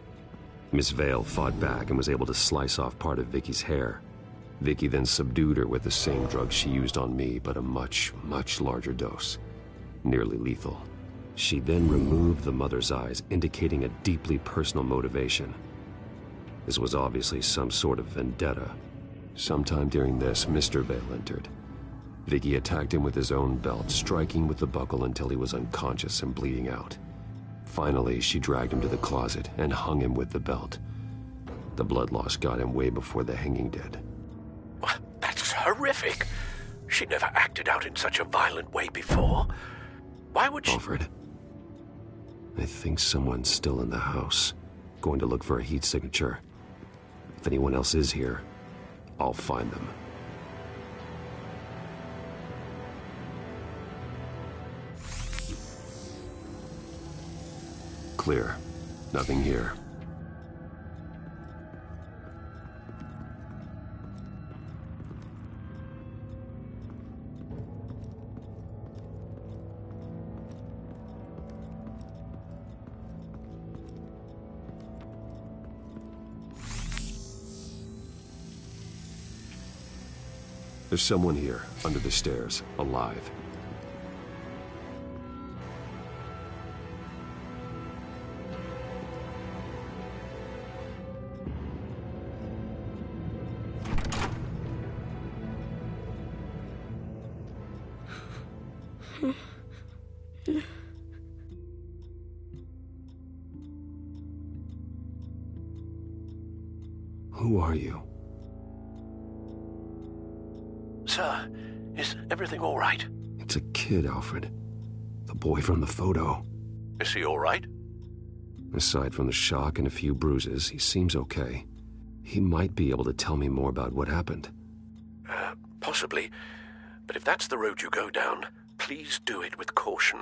Speaker 19: Miss Vale fought back and was able to slice off part of Vicky's hair. Vicky then subdued her with the same drug she used on me, but a much, much larger dose. Nearly lethal. She then removed the mother's eyes, indicating a deeply personal motivation. This was obviously some sort of vendetta. Sometime during this, Mr. Vale entered. Vicky attacked him with his own belt, striking with the buckle until he was unconscious and bleeding out. Finally, she dragged him to the closet and hung him with the belt. The blood loss got him way before the hanging did.
Speaker 16: That's horrific. She never acted out in such a violent way before. Why would she...
Speaker 19: Alfred, I think someone's still in the house, going to look for a heat signature. If anyone else is here, I'll find them. Clear. Nothing here. There's someone here, under the stairs, alive. Who are you?
Speaker 16: Sir, is everything all right?
Speaker 19: It's a kid, Alfred. The boy from the photo.
Speaker 16: Is he all right?
Speaker 19: Aside from the shock and a few bruises, he seems okay. He might be able to tell me more about what happened.
Speaker 16: Possibly. But if that's the road you go down, please do it with caution.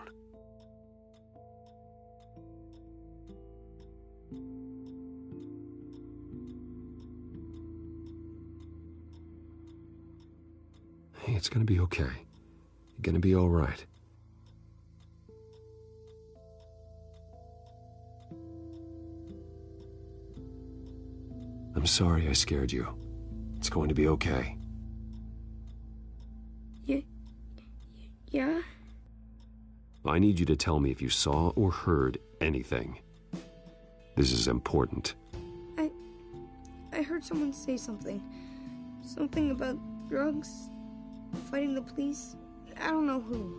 Speaker 19: Hey, it's gonna be okay. You're gonna be all right. I'm sorry I scared you. It's going to be okay.
Speaker 20: Yeah?
Speaker 19: I need you to tell me if you saw or heard anything. This is important.
Speaker 20: I heard someone say something. Something about drugs, fighting the police. I don't know who.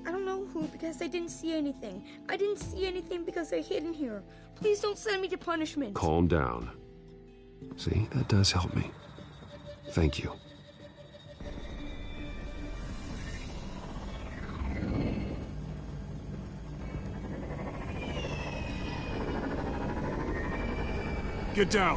Speaker 20: I don't know who because I didn't see anything. I didn't see anything because I hid in here. Please don't send me to punishment.
Speaker 19: Calm down. See, that does help me. Thank you.
Speaker 5: Get down.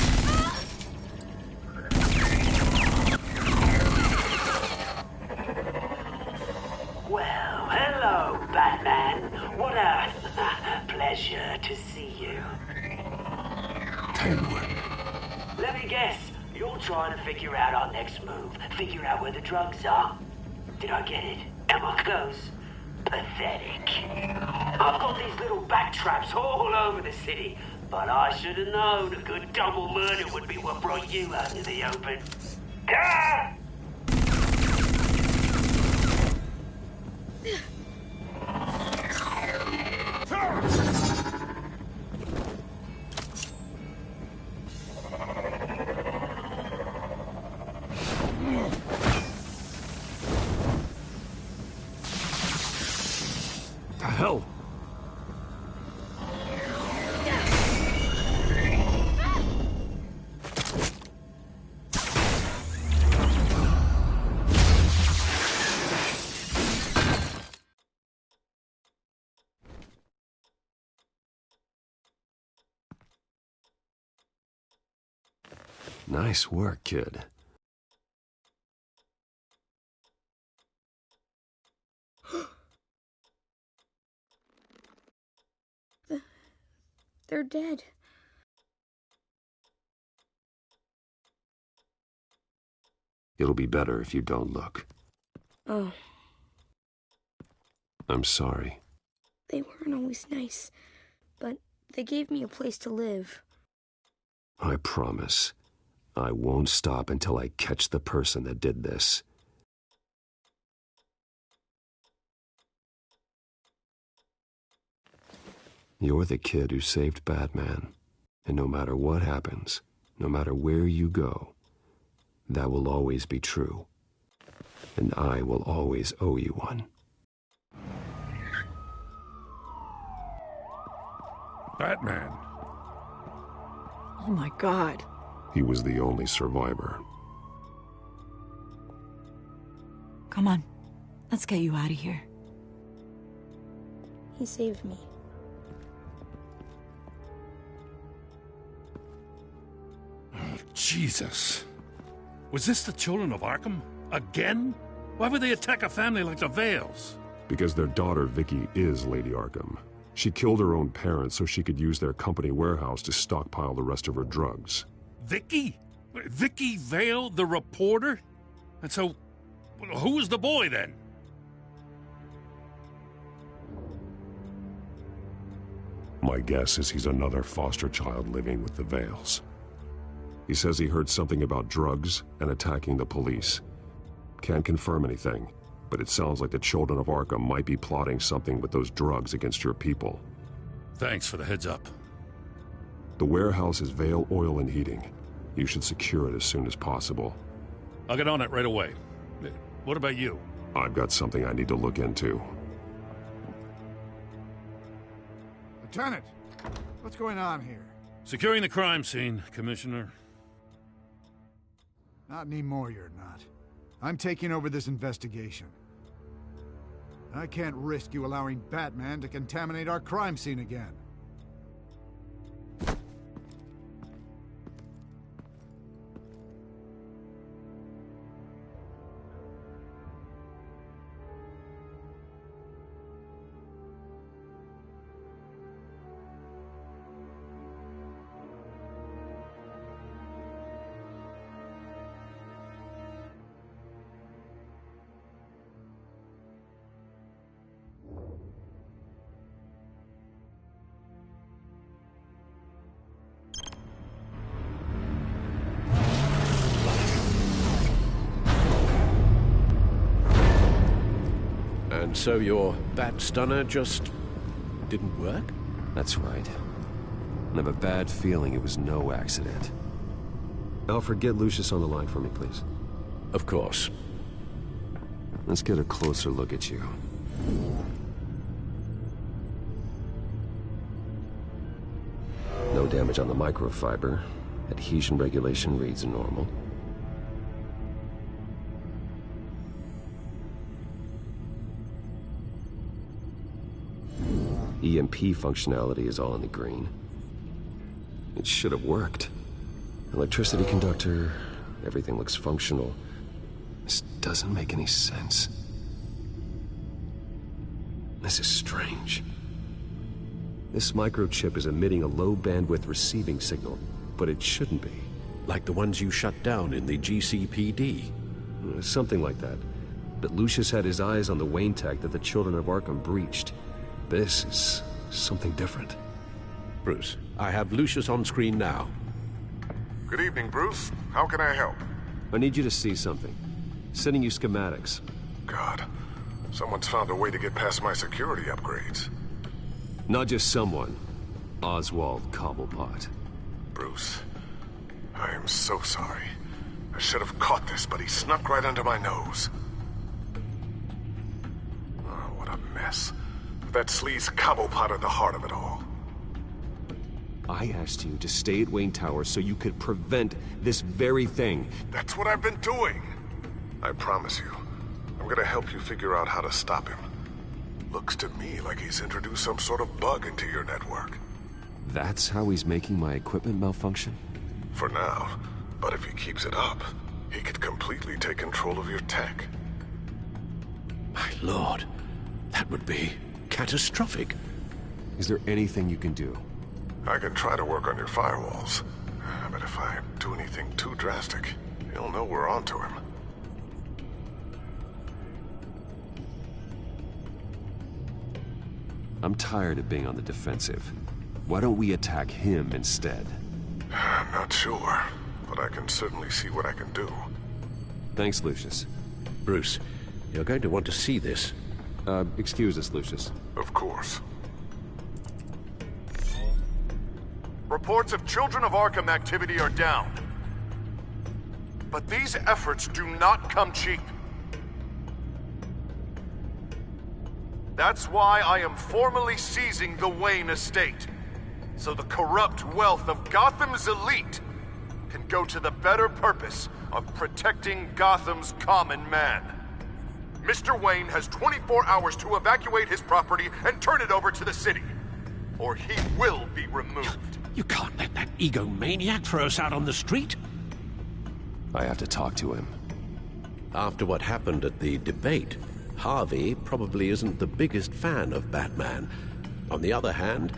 Speaker 21: Well, hello, Batman. What a pleasure to see you.
Speaker 19: Penguin.
Speaker 21: Let me guess. You're trying to figure out our next move. Figure out where the drugs are. Did I get it? Am I close? Pathetic. I've got these little bat traps all over the city, but I should have known a good double murder would be what brought you out to the open. Ah!
Speaker 19: The hell? Nice work, kid.
Speaker 20: They're dead.
Speaker 19: It'll be better if you don't look.
Speaker 20: Oh,
Speaker 19: I'm sorry.
Speaker 20: they weren't always nice, but they gave me a place to live.
Speaker 19: I promise. I won't stop until I catch the person that did this. You're the kid who saved Batman. And no matter what happens, no matter where you go, that will always be true. And I will always owe you one.
Speaker 16: Batman.
Speaker 2: Oh my god.
Speaker 19: He was the only survivor.
Speaker 4: Come on. Let's get you out of here.
Speaker 20: He saved me.
Speaker 16: Jesus. Was this the children of Arkham? Again? Why would they attack a family like the Vales?
Speaker 19: Because their daughter, Vicky, is Lady Arkham. She killed her own parents so she could use their company warehouse to stockpile the rest of her drugs.
Speaker 16: Vicky? Vicky Vale, the reporter? And so, who was the boy then?
Speaker 19: My guess is he's another foster child living with the Vales. He says he heard something about drugs and attacking the police. Can't confirm anything, but it sounds like the children of Arkham might be plotting something with those drugs against your people.
Speaker 16: Thanks for the heads up.
Speaker 19: The warehouse is Vale Oil and Heating. You should secure it as soon as possible.
Speaker 16: I'll get on it right away. What about you?
Speaker 19: I've got something I need to look into.
Speaker 13: Lieutenant, what's going on here?
Speaker 16: Securing the crime scene, Commissioner.
Speaker 13: Not anymore, you're not. I'm taking over this investigation. I can't risk you allowing Batman to contaminate our crime scene again.
Speaker 16: And so your bat stunner just didn't work?
Speaker 19: That's right. I have a bad feeling it was no accident. Alfred, get Lucius on the line for me, please.
Speaker 16: Of course.
Speaker 19: Let's get a closer look at you. No damage on the microfiber. Adhesion regulation reads normal. EMP functionality is all in the green. It should have worked. Electricity conductor, everything looks functional. This doesn't make any sense. This is strange. This microchip is emitting a low-bandwidth receiving signal, but it shouldn't be.
Speaker 16: Like the ones you shut down in the GCPD?
Speaker 19: Something like that. But Lucius had his eyes on the Wayne tech that the Children of Arkham breached. This is something different.
Speaker 16: Bruce, I have Lucius on screen now.
Speaker 3: Good evening, Bruce. How can I help?
Speaker 19: I need you to see something. Sending you schematics.
Speaker 3: God, someone's found a way to get past my security upgrades.
Speaker 19: Not just someone. Oswald Cobblepot.
Speaker 3: Bruce, I am so sorry. I should have caught this, but he snuck right under my nose. Oh, what a mess. That sleaze Cobblepot at the heart of it all.
Speaker 19: I asked you to stay at Wayne Towers so you could prevent this very thing.
Speaker 3: That's what I've been doing. I promise you, I'm gonna help you figure out how to stop him. Looks to me like he's introduced some sort of bug into your network.
Speaker 19: That's how he's making my equipment malfunction?
Speaker 3: For now. But if he keeps it up, he could completely take control of your tech.
Speaker 16: My lord, that would be catastrophic.
Speaker 19: Is there anything you can do?
Speaker 3: I can try to work on your firewalls. But if I do anything too drastic, he'll know we're onto him.
Speaker 19: I'm tired of being on the defensive. Why don't we attack him instead?
Speaker 3: I'm not sure, but I can certainly see what I can do.
Speaker 19: Thanks, Lucius.
Speaker 16: Bruce, you're going to want to see this.
Speaker 19: Excuse us, Lucius.
Speaker 3: Of course. Reports of Children of Arkham activity are down. But these efforts do not come cheap. That's why I am formally seizing the Wayne estate.
Speaker 12: so the corrupt wealth of Gotham's elite can go to the better purpose of protecting Gotham's common man. Mr. Wayne has 24 hours to evacuate his property and turn it over to the city, or he will be removed.
Speaker 16: You can't let that egomaniac throw us out on the street.
Speaker 19: I have to talk to him.
Speaker 16: After what happened at the debate, Harvey probably isn't the biggest fan of Batman. On the other hand,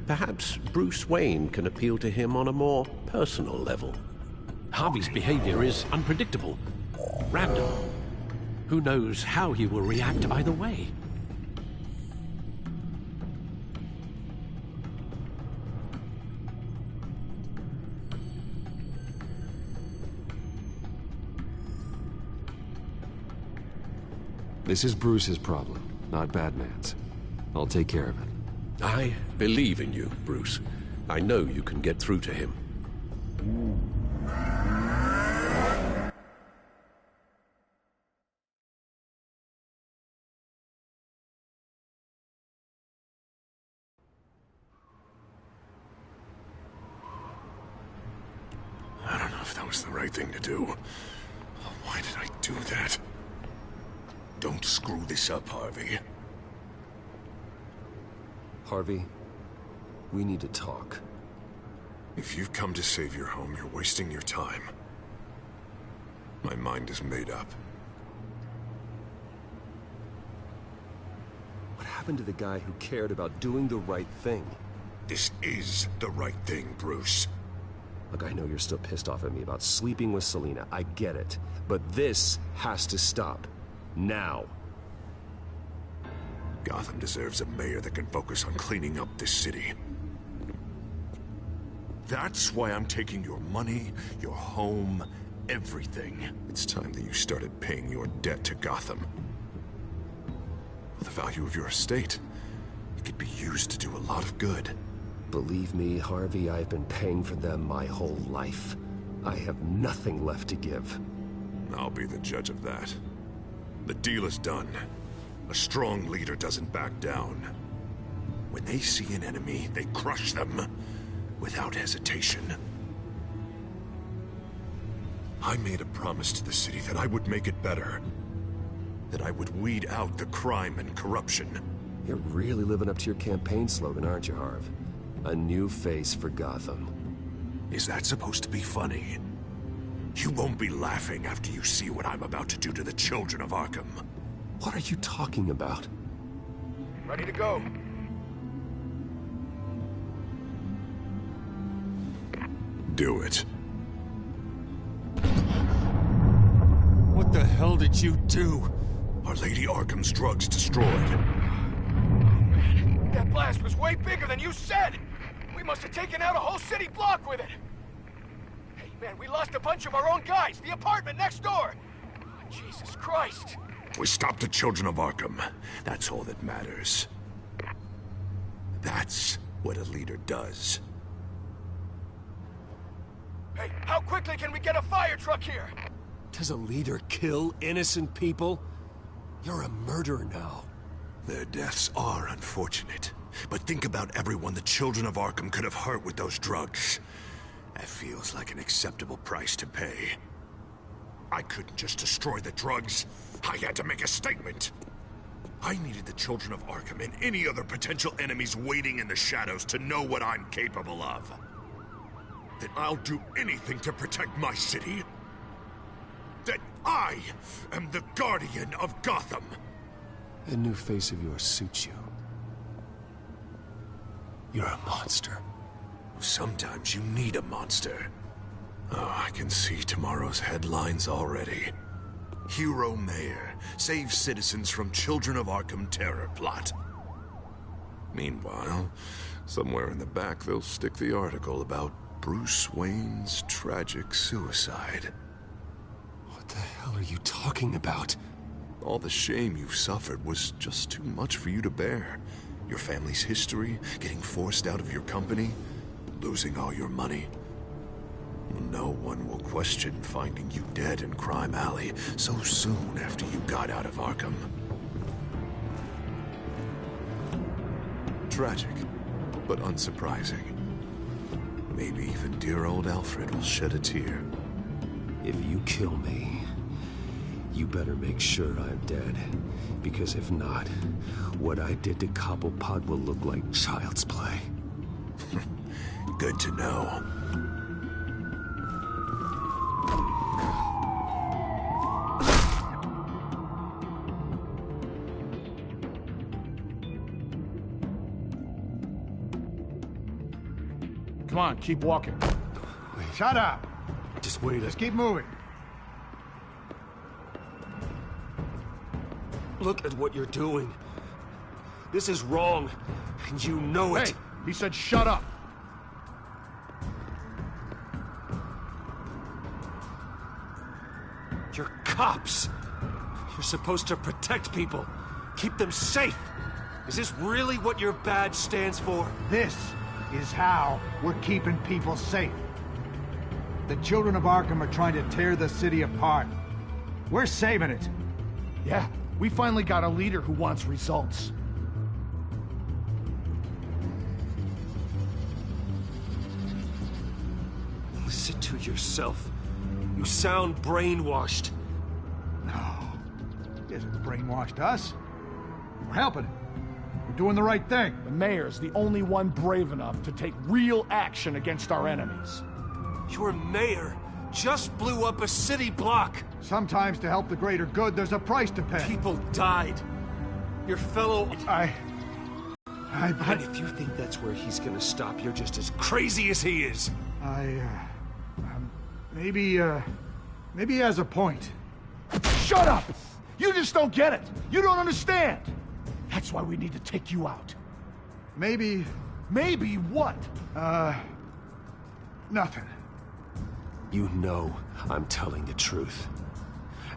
Speaker 16: perhaps Bruce Wayne can appeal to him on a more personal level. Harvey's behavior is unpredictable, random. Who knows how he will react either way?
Speaker 19: This is Bruce's problem, not Batman's. I'll take care of it.
Speaker 16: I believe in you, Bruce. I know you can get through to him.
Speaker 3: I don't know if that was the right thing to do. Why did I do that? Don't screw this up, Harvey.
Speaker 19: Harvey, we need to talk.
Speaker 3: If you've come to save your home, you're wasting your time. My mind is made up.
Speaker 19: What happened to the guy who cared about doing the right thing?
Speaker 3: This is the right thing, Bruce.
Speaker 19: Look, I know you're still pissed off at me about sleeping with Selina. I get it. But this has to stop. Now.
Speaker 3: Gotham deserves a mayor that can focus on cleaning up this city. That's why I'm taking your money, your home, everything. It's time that you started paying your debt to Gotham. The value of your estate, it could be used to do a lot of good.
Speaker 19: Believe me, Harvey, I've been paying for them my whole life. I have nothing left to give.
Speaker 3: I'll be the judge of that. The deal is done. A strong leader doesn't back down. When they see an enemy, they crush them without hesitation. I made a promise to the city that I would make it better. That I would weed out the crime and corruption.
Speaker 19: You're really living up to your campaign slogan, aren't you, Harv? A new face for Gotham.
Speaker 3: Is that supposed to be funny? You won't be laughing after you see what I'm about to do to the children of Arkham.
Speaker 19: What are you talking about?
Speaker 17: Ready to go.
Speaker 3: Do it.
Speaker 8: What the hell did you do?
Speaker 3: Our Lady Arkham's drugs destroyed.
Speaker 17: Man, that blast was way bigger than you said! We must have taken out a whole city block with it! Hey, man, we lost a bunch of our own guys! The apartment next door! Oh, Jesus Christ!
Speaker 3: We stopped the children of Arkham. That's all that matters. That's what a leader does.
Speaker 17: Hey, how quickly can we get a fire truck here?
Speaker 19: Does a leader kill innocent people? You're a murderer now.
Speaker 3: Their deaths are unfortunate. But think about everyone the children of Arkham could have hurt with those drugs. That feels like an acceptable price to pay. I couldn't just destroy the drugs. I had to make a statement. I needed the children of Arkham and any other potential enemies waiting in the shadows to know what I'm capable of. That I'll do anything to protect my city. That I am the guardian of Gotham.
Speaker 19: A new face of yours suits you. You're a monster.
Speaker 3: Sometimes you need a monster. Oh, I can see tomorrow's headlines already. Hero Mayor saves citizens from Children of Arkham terror plot. Meanwhile, somewhere in the back they'll stick the article about Bruce Wayne's tragic suicide.
Speaker 19: What the hell are you talking about?
Speaker 3: All the shame you've suffered was just too much for you to bear. Your family's history, getting forced out of your company, losing all your money. No one will question finding you dead in Crime Alley so soon after you got out of Arkham. Tragic, but unsurprising. Maybe even dear old Alfred will shed a tear.
Speaker 19: If you kill me, you better make sure I'm dead. Because if not, what I did to Cobblepot will look like child's play.
Speaker 3: Good to know.
Speaker 13: Come on, keep walking. Shut up!
Speaker 19: Just wait.
Speaker 13: Just keep moving.
Speaker 16: Look at what you're doing. This is wrong, and you know it.
Speaker 13: Hey, he said shut up.
Speaker 16: You're cops. You're supposed to protect people, keep them safe. Is this really what your badge stands for?
Speaker 1: This is how we're keeping people safe. The children of Arkham are trying to tear the city apart. We're saving it.
Speaker 13: Yeah, we finally got a leader who wants results.
Speaker 16: Listen to yourself. You sound brainwashed.
Speaker 1: No. He hasn't brainwashed us. We're helping him. We're doing the right thing.
Speaker 13: The mayor's the only one brave enough to take real action against our enemies.
Speaker 16: Your mayor just blew up a city block.
Speaker 1: Sometimes to help the greater good, there's a price to pay.
Speaker 16: People died. Your fellow...
Speaker 1: And
Speaker 16: if you think that's where he's gonna stop, you're just as crazy as he is.
Speaker 1: Maybe he has a point.
Speaker 13: Shut up! You just don't get it. You don't understand. That's why we need to take you out.
Speaker 1: Maybe...
Speaker 13: Maybe what?
Speaker 1: Nothing.
Speaker 19: You know I'm telling the truth.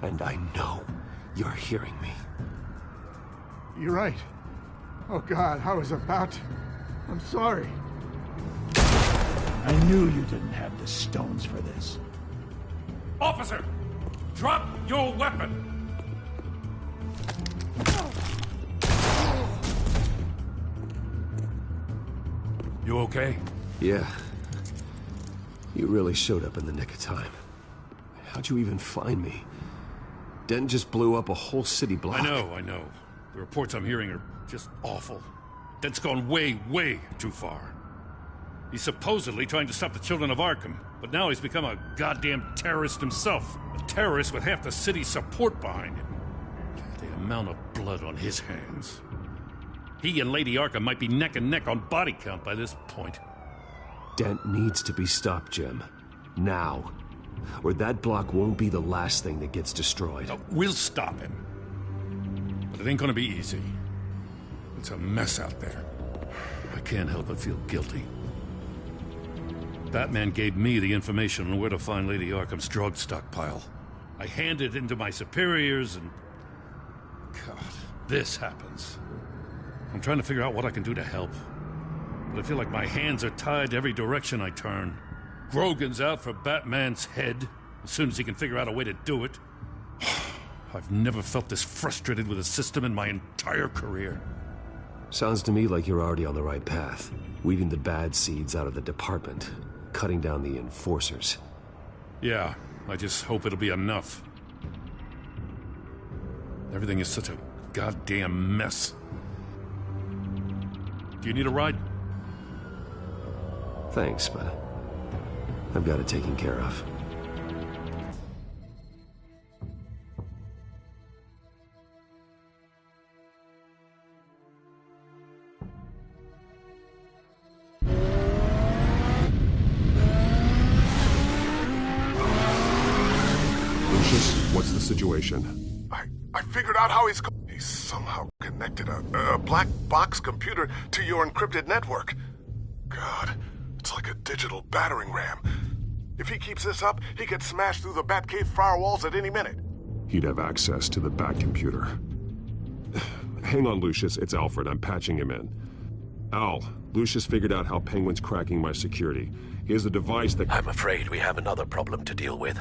Speaker 19: And I know you're hearing me.
Speaker 1: You're right. Oh God, I was about to... I'm sorry.
Speaker 13: I knew you didn't have the stones for this.
Speaker 15: Officer! Drop your weapon! You okay?
Speaker 19: Yeah. You really showed up in the nick of time. How'd you even find me? Dent just blew up a whole city block.
Speaker 15: I know. The reports I'm hearing are just awful. Dent's gone way, way too far. He's supposedly trying to stop the children of Arkham, but now he's become a goddamn terrorist himself. A terrorist with half the city's support behind him. The amount of blood on his hands. He and Lady Arkham might be neck and neck on body count by this point.
Speaker 19: Dent needs to be stopped, Jim. Now. Or that block won't be the last thing that gets destroyed.
Speaker 15: No, we'll stop him. But it ain't gonna be easy. It's a mess out there. I can't help but feel guilty. Batman gave me the information on where to find Lady Arkham's drug stockpile. I handed it into my superiors and... God, this happens. I'm trying to figure out what I can do to help. But I feel like my hands are tied every direction I turn. Grogan's out for Batman's head, as soon as he can figure out a way to do it. I've never felt this frustrated with a system in my entire career.
Speaker 19: Sounds to me like you're already on the right path. Weeding the bad seeds out of the department. Cutting down the enforcers.
Speaker 15: Yeah, I just hope it'll be enough. Everything is such a goddamn mess. Do you need a ride?
Speaker 19: Thanks, but I've got it taken care of.
Speaker 22: What's the situation?
Speaker 12: I figured out how he's somehow connected a black box computer to your encrypted network. God, it's like a digital battering ram. If he keeps this up, he could smash through the Batcave firewalls at any minute.
Speaker 22: He'd have access to the Bat computer. Hang on, Lucius. It's Alfred. I'm patching him in. Al, Lucius figured out how Penguin's cracking my security. He has a device that...
Speaker 16: I'm afraid we have another problem to deal with.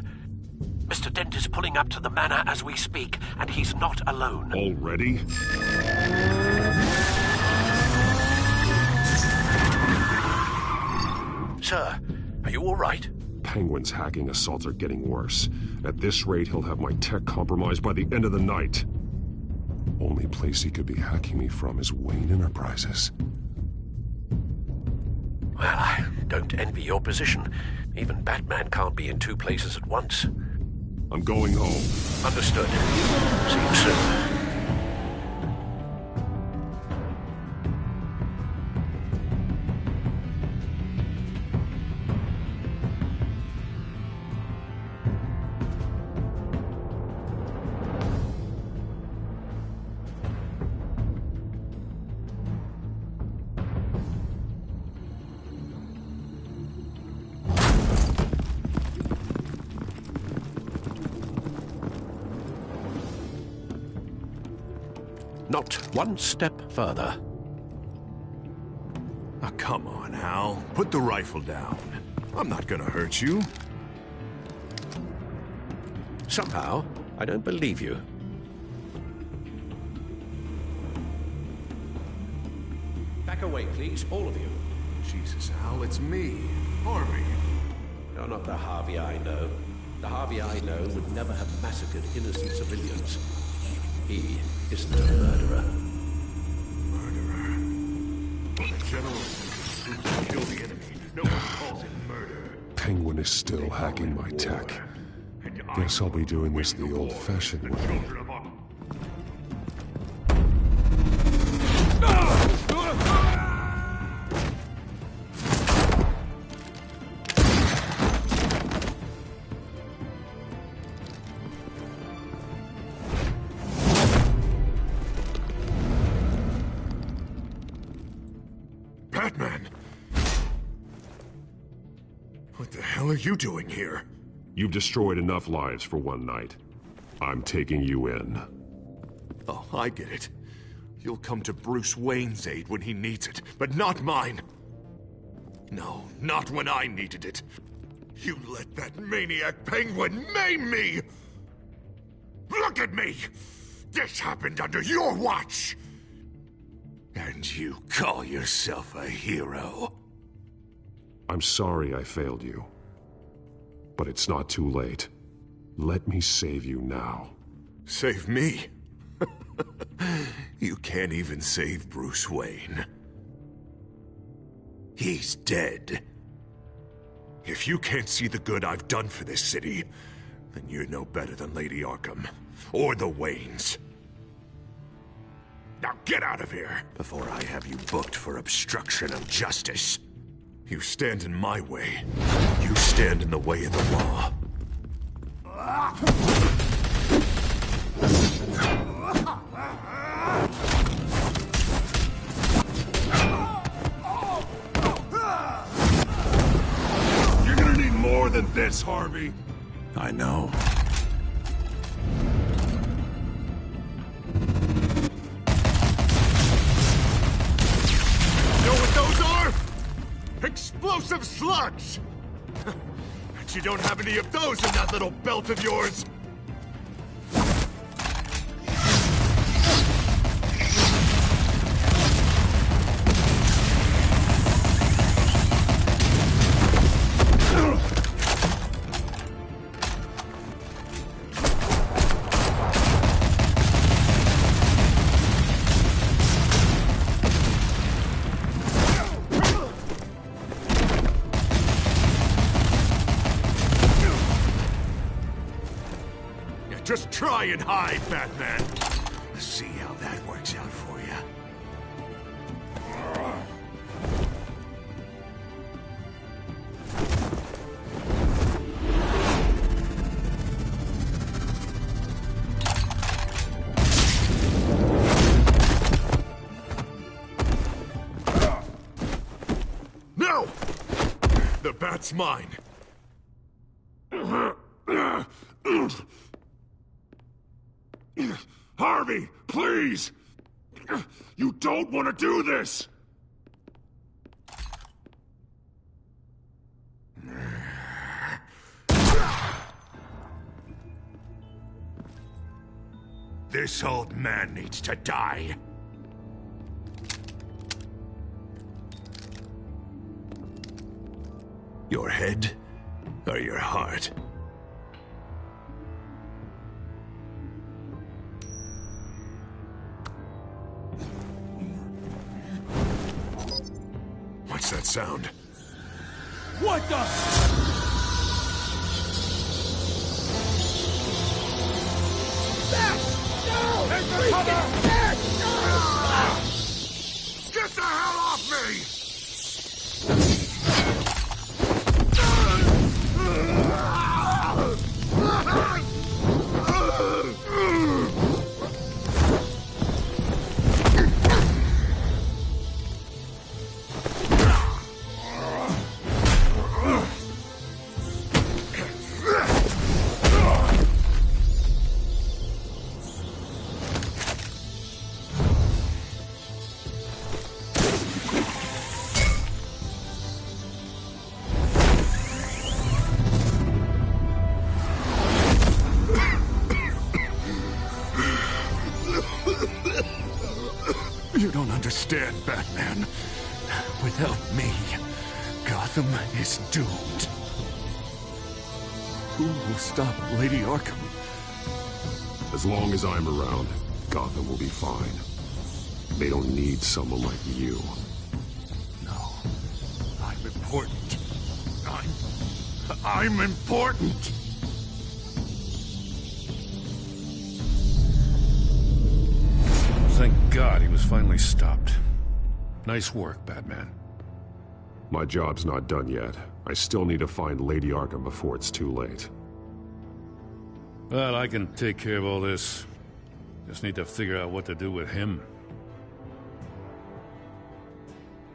Speaker 16: Mr. Dent is pulling up to the manor as we speak, and he's not alone.
Speaker 22: Already?
Speaker 16: Sir, are you all right?
Speaker 22: Penguin's hacking assaults are getting worse. At this rate, he'll have my tech compromised by the end of the night. Only place he could be hacking me from is Wayne Enterprises.
Speaker 16: Well, I don't envy your position. Even Batman can't be in 2 places at once.
Speaker 22: I'm going home.
Speaker 16: Understood. See you soon. Not one step further.
Speaker 3: Oh, come on, Hal. Put the rifle down. I'm not gonna hurt you.
Speaker 16: Somehow, I don't believe you. Back away, please, all of you.
Speaker 3: Jesus, Hal, it's me, Harvey.
Speaker 16: You're not the Harvey I know. The Harvey I know would never have massacred innocent civilians. He is the murderer.
Speaker 3: The general says kill the enemy. No one calls it murder.
Speaker 22: Penguin is still hacking my tech. Guess I'll be doing this the old-fashioned way.
Speaker 3: Batman! What the hell are you doing here?
Speaker 22: You've destroyed enough lives for one night. I'm taking you in.
Speaker 3: Oh, I get it. You'll come to Bruce Wayne's aid when he needs it, but not mine. No, not when I needed it. You let that maniac Penguin maim me! Look at me! This happened under your watch! And you call yourself a hero?
Speaker 22: I'm sorry I failed you. But it's not too late. Let me save you now.
Speaker 3: Save me? You can't even save Bruce Wayne. He's dead. If you can't see the good I've done for this city, then you're no better than Lady Arkham. Or the Waynes. Now get out of here, before I have you booked for obstruction of justice. You stand in my way. You stand in the way of the law.
Speaker 22: You're gonna need more than this, Harvey.
Speaker 3: I know. Know what those are? Explosive slugs! Bet you don't have any of those in that little belt of yours! Just try and hide, Batman. Let's see how that works out for you. No! The bat's mine.
Speaker 22: Harvey, please! You don't want to do this!
Speaker 3: This old man needs to die. Your head or your heart? What's that sound?
Speaker 5: What the?
Speaker 3: Get the hell off me! You don't understand, Batman. Without me, Gotham is doomed. Who will stop Lady Arkham?
Speaker 22: As long as I'm around, Gotham will be fine. They don't need someone like you.
Speaker 3: No. I'm important. I'm important!
Speaker 15: Thank God he was finally stopped. Nice work, Batman.
Speaker 22: My job's not done yet. I still need to find Lady Arkham before it's too late.
Speaker 15: Well, I can take care of all this. Just need to figure out what to do with him.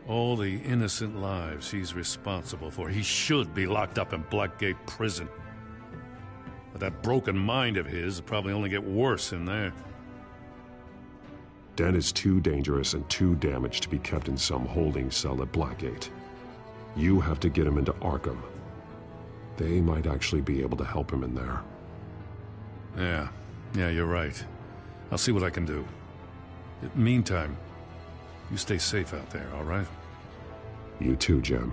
Speaker 15: All the innocent lives he's responsible for. He should be locked up in Blackgate Prison. But that broken mind of his will probably only get worse in there.
Speaker 22: Den is too dangerous and too damaged to be kept in some holding cell at Blackgate. You have to get him into Arkham. They might actually be able to help him in there.
Speaker 15: Yeah, you're right. I'll see what I can do. Meantime, you stay safe out there, all right?
Speaker 22: You too, Jim.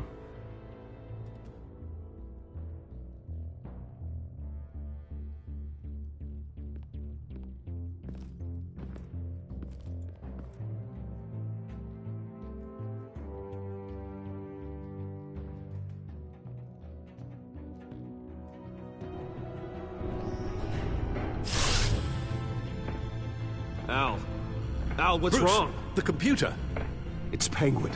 Speaker 5: Al, what's
Speaker 16: Bruce,
Speaker 5: wrong?
Speaker 16: The computer. It's Penguin.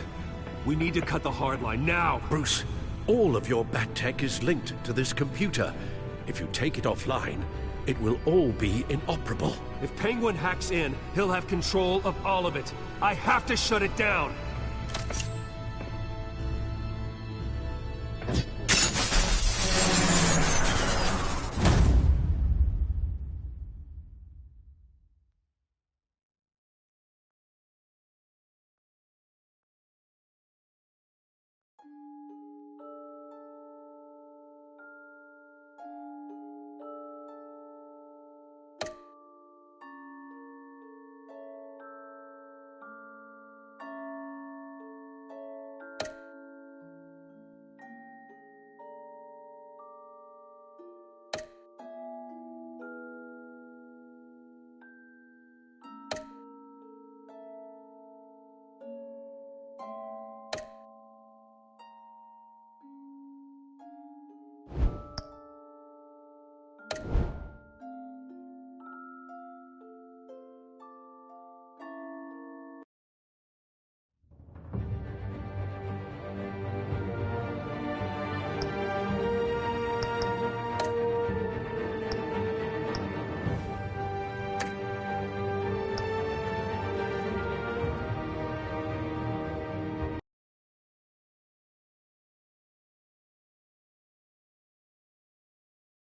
Speaker 5: We need to cut the hard line now.
Speaker 16: Bruce, all of your bat tech is linked to this computer. If you take it offline, it will all be inoperable.
Speaker 5: If Penguin hacks in, he'll have control of all of it. I have to shut it down.